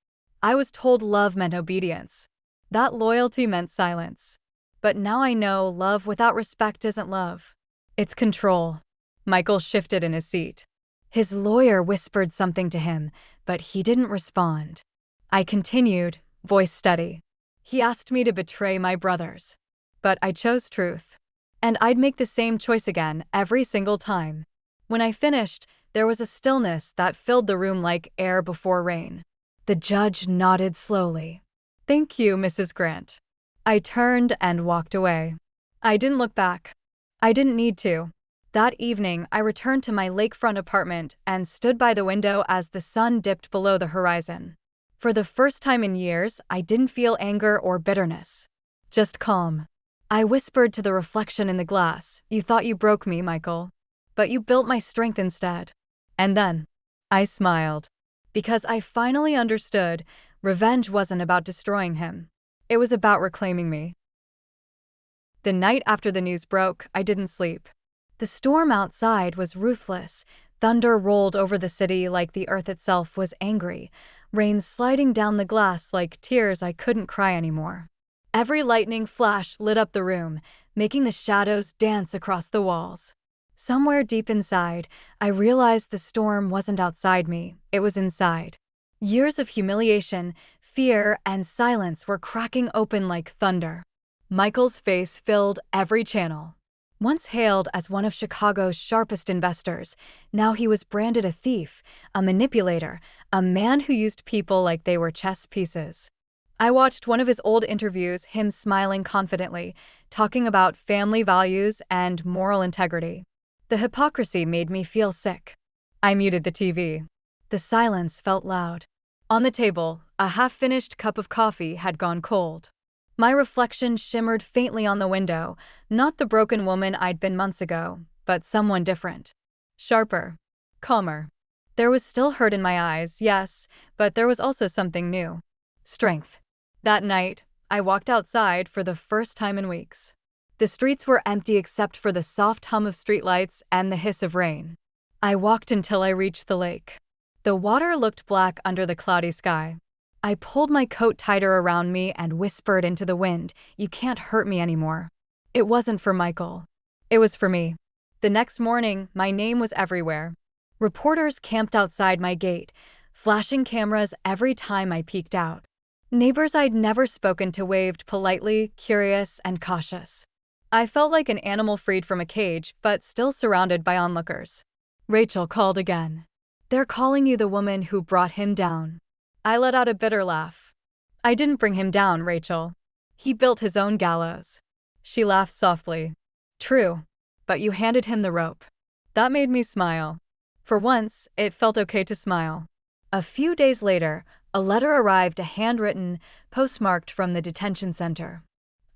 I was told love meant obedience. That loyalty meant silence. But now I know love without respect isn't love. It's control." Michael shifted in his seat. His lawyer whispered something to him, but he didn't respond. I continued, voice steady. "He asked me to betray my brothers. But I chose truth. And I'd make the same choice again every single time." When I finished, there was a stillness that filled the room like air before rain. The judge nodded slowly. "Thank you, Mrs. Grant. I turned and walked away. I didn't look back. I didn't need to. That evening, I returned to my lakefront apartment and stood by the window as the sun dipped below the horizon. For the first time in years, I didn't feel anger or bitterness. Just calm. I whispered to the reflection in the glass, "You thought you broke me, Michael. But you built my strength instead." And then, I smiled. Because I finally understood, revenge wasn't about destroying him. It was about reclaiming me. The night after the news broke, I didn't sleep. The storm outside was ruthless. Thunder rolled over the city like the earth itself was angry, rain sliding down the glass like tears I couldn't cry anymore. Every lightning flash lit up the room, making the shadows dance across the walls. Somewhere deep inside, I realized the storm wasn't outside me, it was inside. Years of humiliation, fear, and silence were cracking open like thunder. Michael's face filled every channel. Once hailed as one of Chicago's sharpest investors, now he was branded a thief, a manipulator, a man who used people like they were chess pieces. I watched one of his old interviews, him smiling confidently, talking about family values and moral integrity. The hypocrisy made me feel sick. I muted the TV. The silence felt loud. On the table, a half-finished cup of coffee had gone cold. My reflection shimmered faintly on the window, not the broken woman I'd been months ago, but someone different. Sharper. Calmer. There was still hurt in my eyes, yes, but there was also something new. Strength. That night, I walked outside for the first time in weeks. The streets were empty except for the soft hum of streetlights and the hiss of rain. I walked until I reached the lake. The water looked black under the cloudy sky. I pulled my coat tighter around me and whispered into the wind, "You can't hurt me anymore." It wasn't for Michael. It was for me. The next morning, my name was everywhere. Reporters camped outside my gate, flashing cameras every time I peeked out. Neighbors I'd never spoken to waved politely, curious, and cautious. I felt like an animal freed from a cage, but still surrounded by onlookers. Rachel called again. "They're calling you the woman who brought him down." I let out a bitter laugh. "I didn't bring him down, Rachel. He built his own gallows." She laughed softly. "True, but you handed him the rope." That made me smile. For once, it felt okay to smile. A few days later, a letter arrived, handwritten, postmarked from the detention center.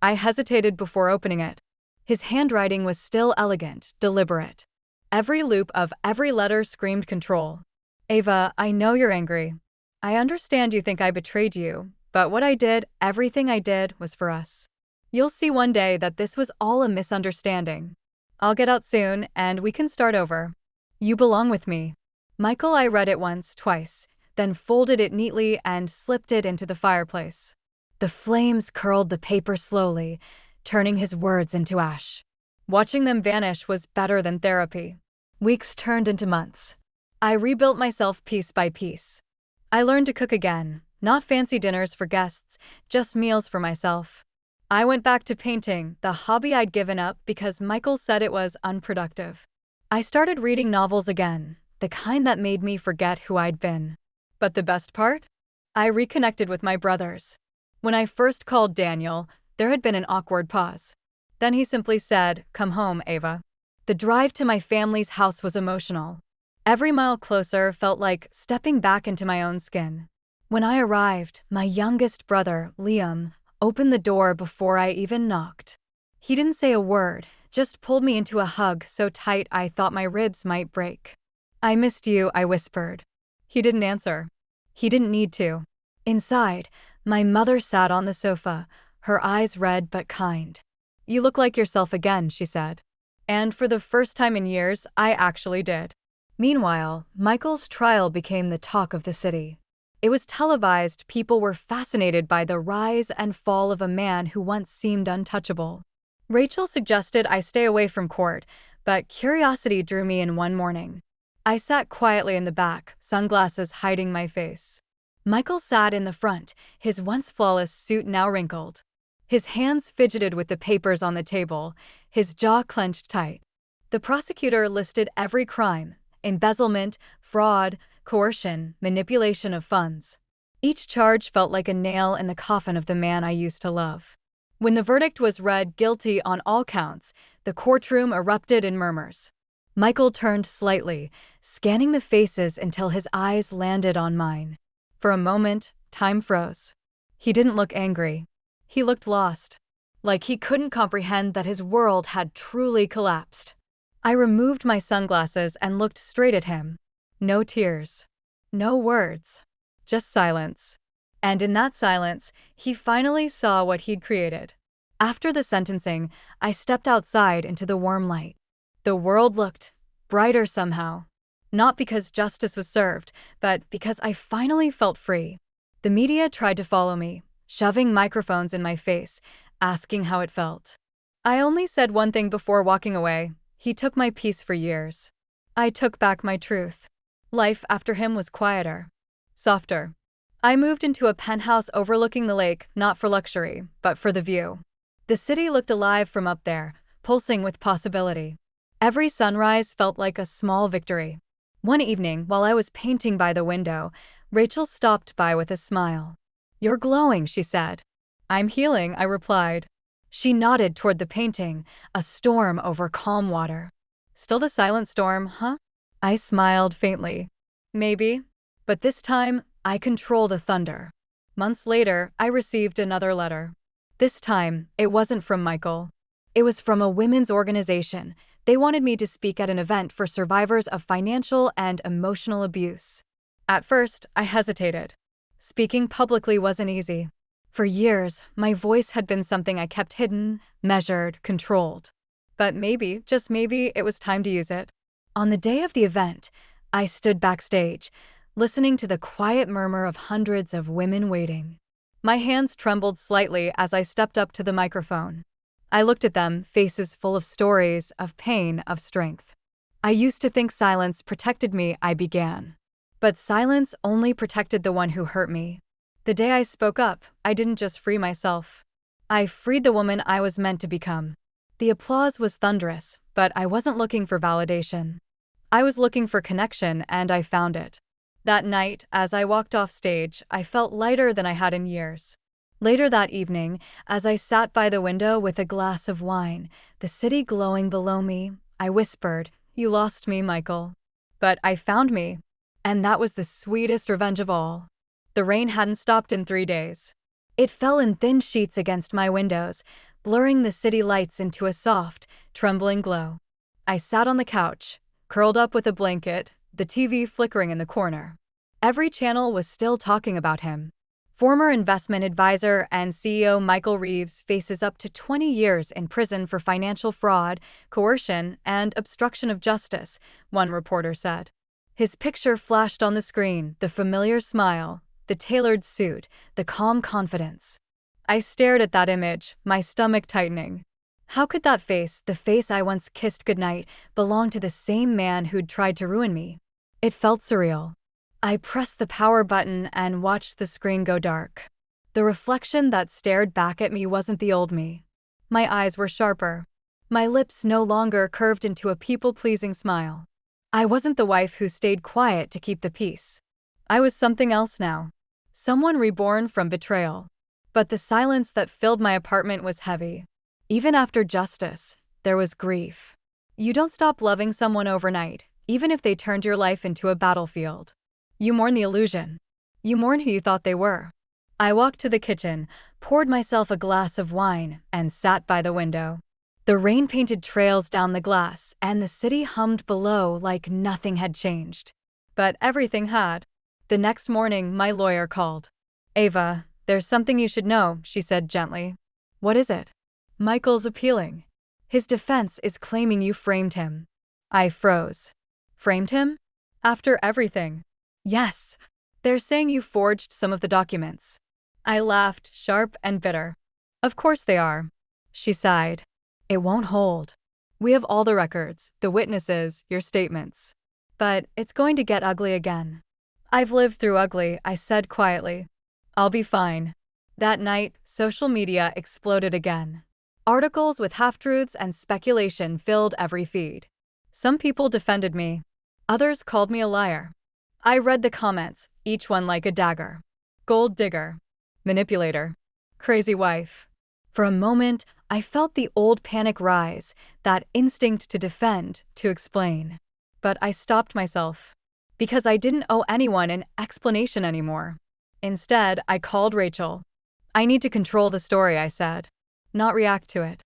I hesitated before opening it. His handwriting was still elegant, deliberate. Every loop of every letter screamed control. "Ava, I know you're angry. I understand you think I betrayed you, but what I did, everything I did, was for us. You'll see one day that this was all a misunderstanding. I'll get out soon, and we can start over. You belong with me." Michael, I read it once, twice, then folded it neatly and slipped it into the fireplace. The flames curled the paper slowly, turning his words into ash. Watching them vanish was better than therapy. Weeks turned into months. I rebuilt myself piece by piece. I learned to cook again, not fancy dinners for guests, just meals for myself. I went back to painting, the hobby I'd given up because Michael said it was unproductive. I started reading novels again, the kind that made me forget who I'd been. But the best part? I reconnected with my brothers. When I first called Daniel, there had been an awkward pause. Then he simply said, "Come home, Ava." The drive to my family's house was emotional. Every mile closer felt like stepping back into my own skin. When I arrived, my youngest brother, Liam, opened the door before I even knocked. He didn't say a word, just pulled me into a hug so tight I thought my ribs might break. "I missed you," I whispered. He didn't answer. He didn't need to. Inside, my mother sat on the sofa, her eyes red but kind. "You look like yourself again," she said. And for the first time in years, I actually did. Meanwhile, Michael's trial became the talk of the city. It was televised. People were fascinated by the rise and fall of a man who once seemed untouchable. Rachel suggested I stay away from court, but curiosity drew me in one morning. I sat quietly in the back, sunglasses hiding my face. Michael sat in the front, his once flawless suit now wrinkled. His hands fidgeted with the papers on the table, his jaw clenched tight. The prosecutor listed every crime: embezzlement, fraud, coercion, manipulation of funds. Each charge felt like a nail in the coffin of the man I used to love. When the verdict was read guilty on all counts, the courtroom erupted in murmurs. Michael turned slightly, scanning the faces until his eyes landed on mine. For a moment, time froze. He didn't look angry. He looked lost, like he couldn't comprehend that his world had truly collapsed. I removed my sunglasses and looked straight at him. No tears. No words. Just silence. And in that silence, he finally saw what he'd created. After the sentencing, I stepped outside into the warm light. The world looked brighter somehow. Not because justice was served, but because I finally felt free. The media tried to follow me, shoving microphones in my face, asking how it felt. I only said one thing before walking away. He took my peace for years. I took back my truth. Life after him was quieter, softer. I moved into a penthouse overlooking the lake, not for luxury, but for the view. The city looked alive from up there, pulsing with possibility. Every sunrise felt like a small victory. One evening, while I was painting by the window, Rachel stopped by with a smile. "You're glowing," she said. "I'm healing," I replied. She nodded toward the painting, a storm over calm water. "Still the silent storm, huh?" I smiled faintly. "Maybe. But this time, I control the thunder." Months later, I received another letter. This time, it wasn't from Michael. It was from a women's organization. They wanted me to speak at an event for survivors of financial and emotional abuse. At first, I hesitated. Speaking publicly wasn't easy. For years, my voice had been something I kept hidden, measured, controlled. But maybe, just maybe, it was time to use it. On the day of the event, I stood backstage, listening to the quiet murmur of hundreds of women waiting. My hands trembled slightly as I stepped up to the microphone. I looked at them, faces full of stories, of pain, of strength. "I used to think silence protected me," I began. But silence only protected the one who hurt me. The day I spoke up, I didn't just free myself. I freed the woman I was meant to become. The applause was thunderous, but I wasn't looking for validation. I was looking for connection, and I found it. That night, as I walked off stage, I felt lighter than I had in years. Later that evening, as I sat by the window with a glass of wine, the city glowing below me, I whispered, "You lost me, Michael." But I found me, and that was the sweetest revenge of all. The rain hadn't stopped in 3 days. It fell in thin sheets against my windows, blurring the city lights into a soft, trembling glow. I sat on the couch, curled up with a blanket, the TV flickering in the corner. Every channel was still talking about him. Former investment advisor and CEO Michael Reeves faces up to 20 years in prison for financial fraud, coercion, and obstruction of justice, one reporter said. His picture flashed on the screen, the familiar smile, the tailored suit, the calm confidence. I stared at that image, my stomach tightening. How could that face, the face I once kissed goodnight, belong to the same man who'd tried to ruin me? It felt surreal. I pressed the power button and watched the screen go dark. The reflection that stared back at me wasn't the old me. My eyes were sharper. My lips no longer curved into a people-pleasing smile. I wasn't the wife who stayed quiet to keep the peace. I was something else now. Someone reborn from betrayal. But the silence that filled my apartment was heavy. Even after justice, there was grief. You don't stop loving someone overnight, even if they turned your life into a battlefield. You mourn the illusion. You mourn who you thought they were. I walked to the kitchen, poured myself a glass of wine, and sat by the window. The rain painted trails down the glass, and the city hummed below like nothing had changed. But everything had. The next morning, my lawyer called. "Ava, there's something you should know," she said gently. "What is it?" "Michael's appealing. His defense is claiming you framed him." I froze. Framed him? After everything? Yes. They're saying you forged some of the documents. I laughed, sharp and bitter. "Of course they are." She sighed. "It won't hold. We have all the records, the witnesses, your statements. But it's going to get ugly again." "I've lived through ugly," I said quietly. "I'll be fine." That night, social media exploded again. Articles with half-truths and speculation filled every feed. Some people defended me. Others called me a liar. I read the comments, each one like a dagger. Gold digger. Manipulator. Crazy wife. For a moment, I felt the old panic rise, that instinct to defend, to explain. But I stopped myself. Because I didn't owe anyone an explanation anymore. Instead, I called Rachel. "I need to control the story," I said, "not react to it."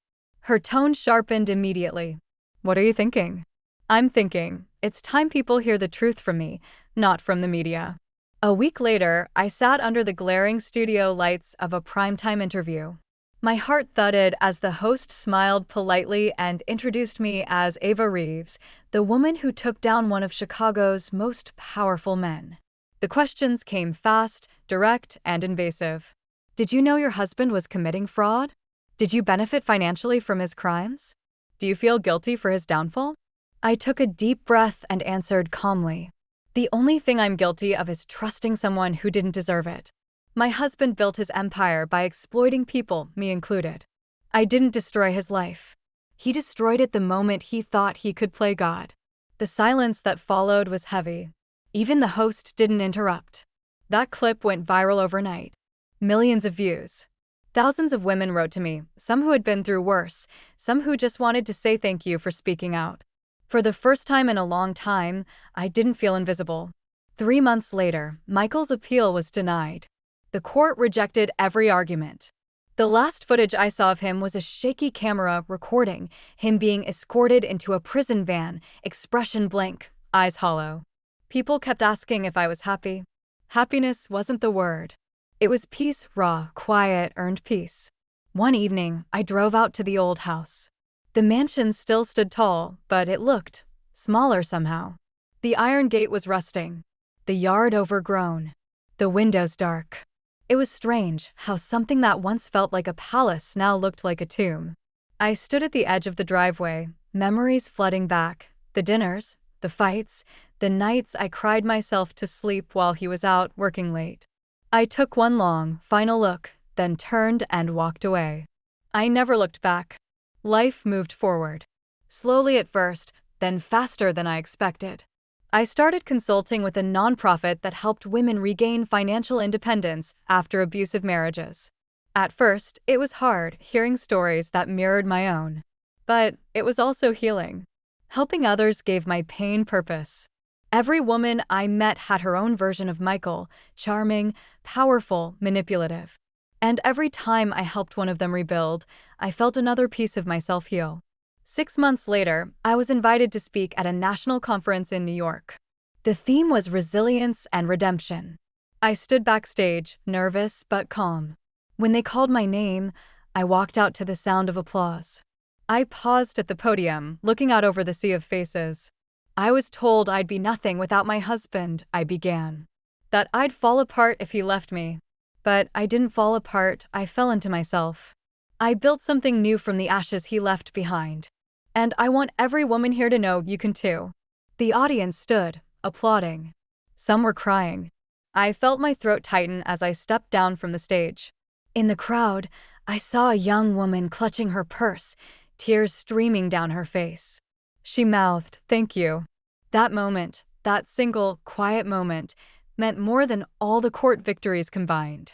Her tone sharpened immediately. "What are you thinking?" "I'm thinking, it's time people hear the truth from me, not from the media." A week later, I sat under the glaring studio lights of a primetime interview. My heart thudded as the host smiled politely and introduced me as Ava Reeves, the woman who took down one of Chicago's most powerful men. The questions came fast, direct, and invasive. Did you know your husband was committing fraud? Did you benefit financially from his crimes? Do you feel guilty for his downfall? I took a deep breath and answered calmly. The only thing I'm guilty of is trusting someone who didn't deserve it. My husband built his empire by exploiting people, me included. I didn't destroy his life. He destroyed it the moment he thought he could play God. The silence that followed was heavy. Even the host didn't interrupt. That clip went viral overnight. Millions of views. Thousands of women wrote to me, some who had been through worse, some who just wanted to say thank you for speaking out. For the first time in a long time, I didn't feel invisible. 3 months later, Michael's appeal was denied. The court rejected every argument. The last footage I saw of him was a shaky camera recording him being escorted into a prison van, expression blank, eyes hollow. People kept asking if I was happy. Happiness wasn't the word. It was peace, raw, quiet, earned peace. One evening, I drove out to the old house. The mansion still stood tall, but it looked smaller somehow. The iron gate was rusting. The yard overgrown. The windows dark. It was strange how something that once felt like a palace now looked like a tomb. I stood at the edge of the driveway, memories flooding back. The dinners, the fights, the nights I cried myself to sleep while he was out working late. I took one long, final look, then turned and walked away. I never looked back. Life moved forward. Slowly at first, then faster than I expected. I started consulting with a nonprofit that helped women regain financial independence after abusive marriages. At first, it was hard hearing stories that mirrored my own. But it was also healing. Helping others gave my pain purpose. Every woman I met had her own version of Michael, charming, powerful, manipulative. And every time I helped one of them rebuild, I felt another piece of myself heal. 6 months later, I was invited to speak at a national conference in New York. The theme was resilience and redemption. I stood backstage, nervous but calm. When they called my name, I walked out to the sound of applause. I paused at the podium, looking out over the sea of faces. I was told I'd be nothing without my husband, I began. That I'd fall apart if he left me. But I didn't fall apart, I fell into myself. I built something new from the ashes he left behind. And I want every woman here to know you can too. The audience stood, applauding. Some were crying. I felt my throat tighten as I stepped down from the stage. In the crowd, I saw a young woman clutching her purse, tears streaming down her face. She mouthed, "Thank you." That moment, that single, quiet moment, meant more than all the court victories combined.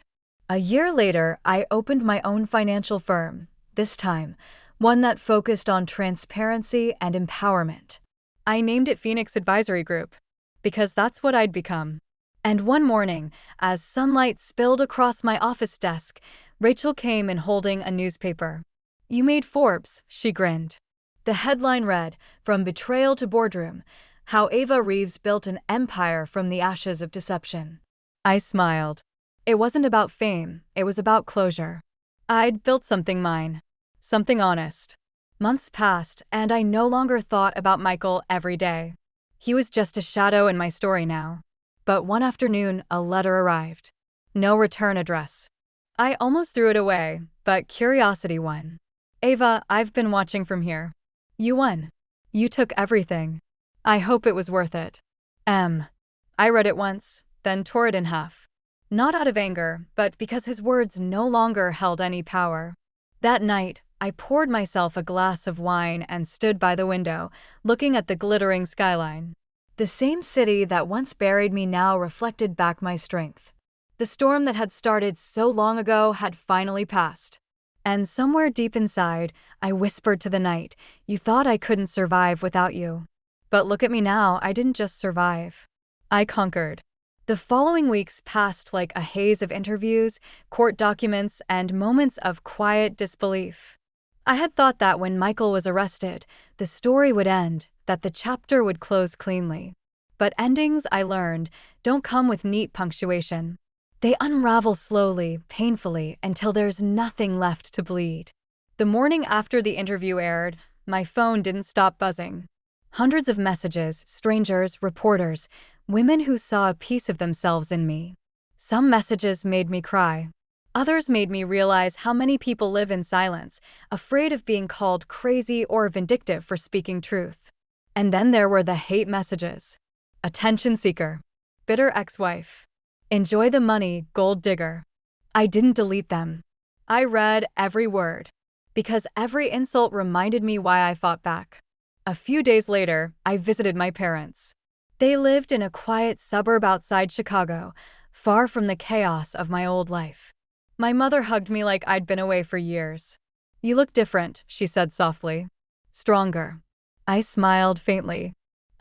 A year later, I opened my own financial firm, this time, one that focused on transparency and empowerment. I named it Phoenix Advisory Group, because that's what I'd become. And one morning, as sunlight spilled across my office desk, Rachel came in holding a newspaper. "You made Forbes," she grinned. The headline read, "From Betrayal to Boardroom, How Ava Reeves Built an Empire from the Ashes of Deception." I smiled. It wasn't about fame, it was about closure. I'd built something mine. Something honest. Months passed, and I no longer thought about Michael every day. He was just a shadow in my story now. But one afternoon, a letter arrived. No return address. I almost threw it away, but curiosity won. "Ava, I've been watching from here. You won. You took everything. I hope it was worth it. I read it once, then tore it in half. Not out of anger, but because his words no longer held any power. That night, I poured myself a glass of wine and stood by the window, looking at the glittering skyline. The same city that once buried me now reflected back my strength. The storm that had started so long ago had finally passed. And somewhere deep inside, I whispered to the night, "You thought I couldn't survive without you. But look at me now, I didn't just survive. I conquered." The following weeks passed like a haze of interviews, court documents, and moments of quiet disbelief. I had thought that when Michael was arrested, the story would end, that the chapter would close cleanly. But endings, I learned, don't come with neat punctuation. They unravel slowly, painfully, until there's nothing left to bleed. The morning after the interview aired, my phone didn't stop buzzing. Hundreds of messages, strangers, reporters, women who saw a piece of themselves in me. Some messages made me cry. Others made me realize how many people live in silence, afraid of being called crazy or vindictive for speaking truth. And then there were the hate messages. Attention seeker. Bitter ex-wife. Enjoy the money, gold digger. I didn't delete them. I read every word. Because every insult reminded me why I fought back. A few days later, I visited my parents. They lived in a quiet suburb outside Chicago, far from the chaos of my old life. My mother hugged me like I'd been away for years. "You look different," she said softly. "Stronger." I smiled faintly.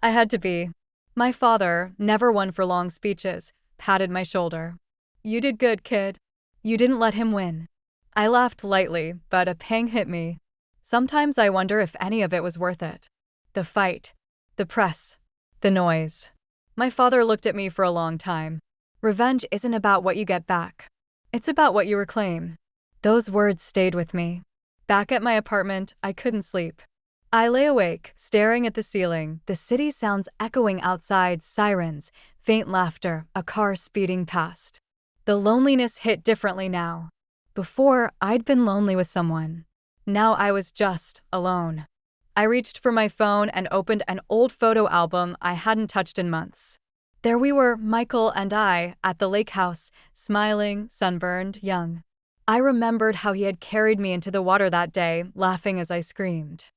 I had to be. My father, never one for long speeches, patted my shoulder. "You did good, kid. You didn't let him win." I laughed lightly, but a pang hit me. Sometimes I wonder if any of it was worth it. The fight. The press. The noise. My father looked at me for a long time. "Revenge isn't about what you get back. It's about what you reclaim." Those words stayed with me. Back at my apartment, I couldn't sleep. I lay awake, staring at the ceiling, the city sounds echoing outside, sirens, faint laughter, a car speeding past. The loneliness hit differently now. Before, I'd been lonely with someone. Now I was just alone. I reached for my phone and opened an old photo album I hadn't touched in months. There we were, Michael and I, at the lake house, smiling, sunburned, young. I remembered how he had carried me into the water that day, laughing as I screamed.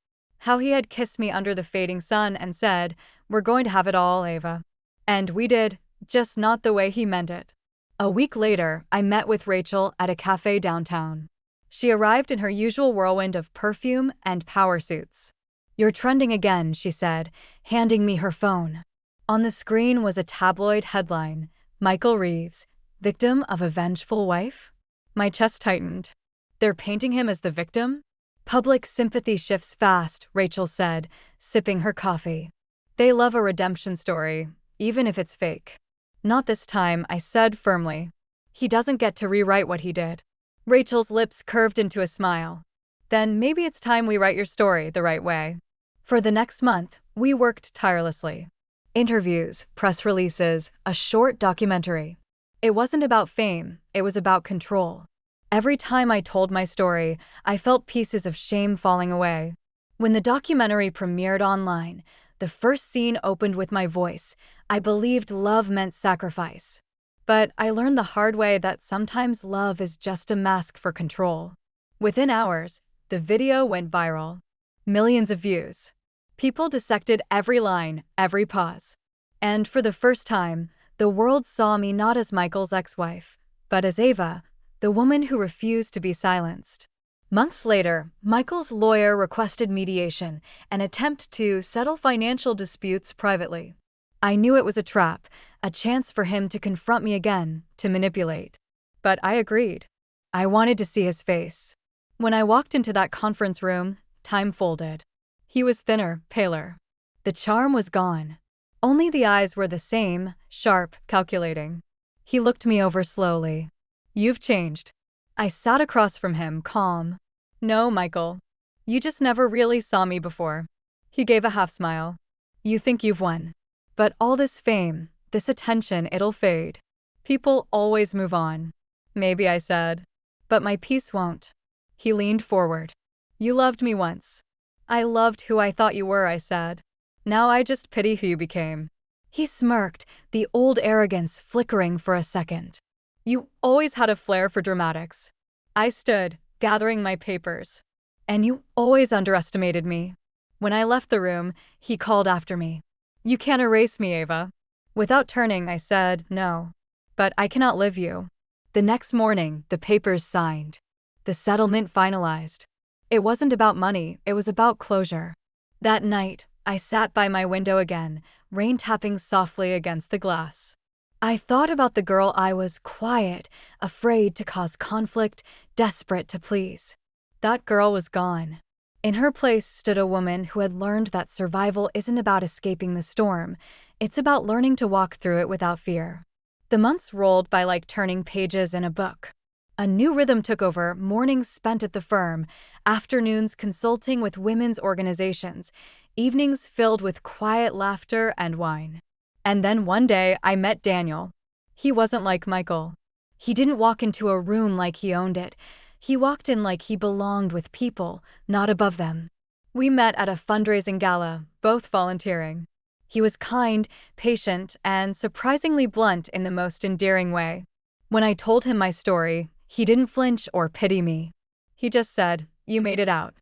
How he had kissed me under the fading sun and said, "We're going to have it all, Ava." And we did, just not the way he meant it. A week later, I met with Rachel at a cafe downtown. She arrived in her usual whirlwind of perfume and power suits. "You're trending again," she said, handing me her phone. On the screen was a tabloid headline, "Michael Reeves, victim of a vengeful wife?" My chest tightened. They're painting him as the victim? "Public sympathy shifts fast," Rachel said, sipping her coffee. "They love a redemption story, even if it's fake." "Not this time," I said firmly. "He doesn't get to rewrite what he did." Rachel's lips curved into a smile. "Then maybe it's time we write your story the right way." For the next month, we worked tirelessly. Interviews, press releases, a short documentary. It wasn't about fame, it was about control. Every time I told my story, I felt pieces of shame falling away. When the documentary premiered online, the first scene opened with my voice. I believed love meant sacrifice. But I learned the hard way that sometimes love is just a mask for control. Within hours, the video went viral. Millions of views. People dissected every line, every pause. And for the first time, the world saw me not as Michael's ex-wife, but as Ava, the woman who refused to be silenced. Months later, Michael's lawyer requested mediation, an attempt to settle financial disputes privately. I knew it was a trap, a chance for him to confront me again, to manipulate. But I agreed. I wanted to see his face. When I walked into that conference room, time folded. He was thinner, paler. The charm was gone. Only the eyes were the same, sharp, calculating. He looked me over slowly. "You've changed." I sat across from him, calm. "No, Michael. You just never really saw me before." He gave a half smile. "You think you've won. But all this fame, this attention, it'll fade. People always move on." "Maybe," I said. "But my peace won't." He leaned forward. "You loved me once." "I loved who I thought you were," I said. "Now I just pity who you became." He smirked, the old arrogance flickering for a second. "You always had a flair for dramatics." I stood, gathering my papers. "And you always underestimated me." When I left the room, he called after me. "You can't erase me, Ava." Without turning, I said, "No. But I cannot live you." The next morning, the papers signed. The settlement finalized. It wasn't about money, it was about closure. That night, I sat by my window again, rain tapping softly against the glass. I thought about the girl I was, quiet, afraid to cause conflict, desperate to please. That girl was gone. In her place stood a woman who had learned that survival isn't about escaping the storm, it's about learning to walk through it without fear. The months rolled by like turning pages in a book. A new rhythm took over, mornings spent at the firm, afternoons consulting with women's organizations, evenings filled with quiet laughter and wine. And then one day I met Daniel. He wasn't like Michael. He didn't walk into a room like he owned it. He walked in like he belonged with people, not above them. We met at a fundraising gala, both volunteering. He was kind, patient, and surprisingly blunt in the most endearing way. When I told him my story, he didn't flinch or pity me. He just said, "You made it out.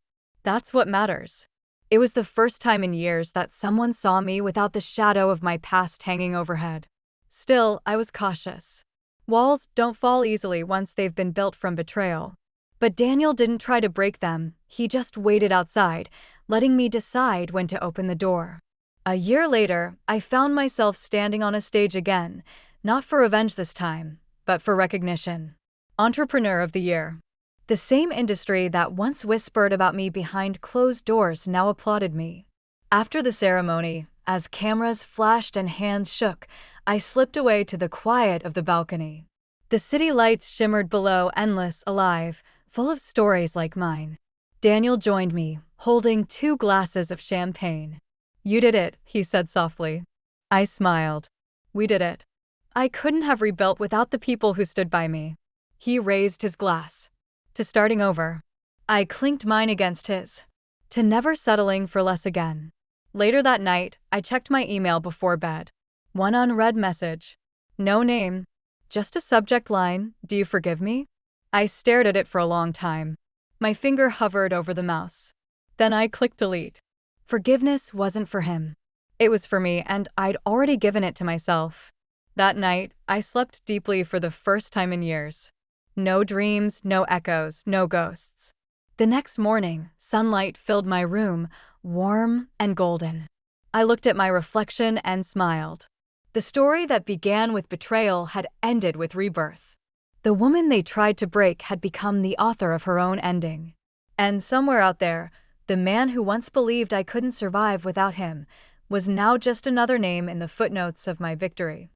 That's what matters." It was the first time in years that someone saw me without the shadow of my past hanging overhead. Still, I was cautious. Walls don't fall easily once they've been built from betrayal. But Daniel didn't try to break them, he just waited outside, letting me decide when to open the door. A year later, I found myself standing on a stage again, not for revenge this time, but for recognition. Entrepreneur of the Year. The same industry that once whispered about me behind closed doors now applauded me. After the ceremony, as cameras flashed and hands shook, I slipped away to the quiet of the balcony. The city lights shimmered below, endless, alive, full of stories like mine. Daniel joined me, holding 2 glasses of champagne. "You did it," he said softly. I smiled. "We did it. I couldn't have rebuilt without the people who stood by me." He raised his glass. To starting over. I clinked mine against his. To never settling for less again. Later that night, I checked my email before bed. One unread message. No name. Just a subject line, "Do you forgive me?" I stared at it for a long time. My finger hovered over the mouse. Then I clicked delete. Forgiveness wasn't for him. It was for me, and I'd already given it to myself. That night, I slept deeply for the first time in years. No dreams, no echoes, no ghosts. The next morning, sunlight filled my room, warm and golden. I looked at my reflection and smiled. The story that began with betrayal had ended with rebirth. The woman they tried to break had become the author of her own ending. And somewhere out there, the man who once believed I couldn't survive without him was now just another name in the footnotes of my victory.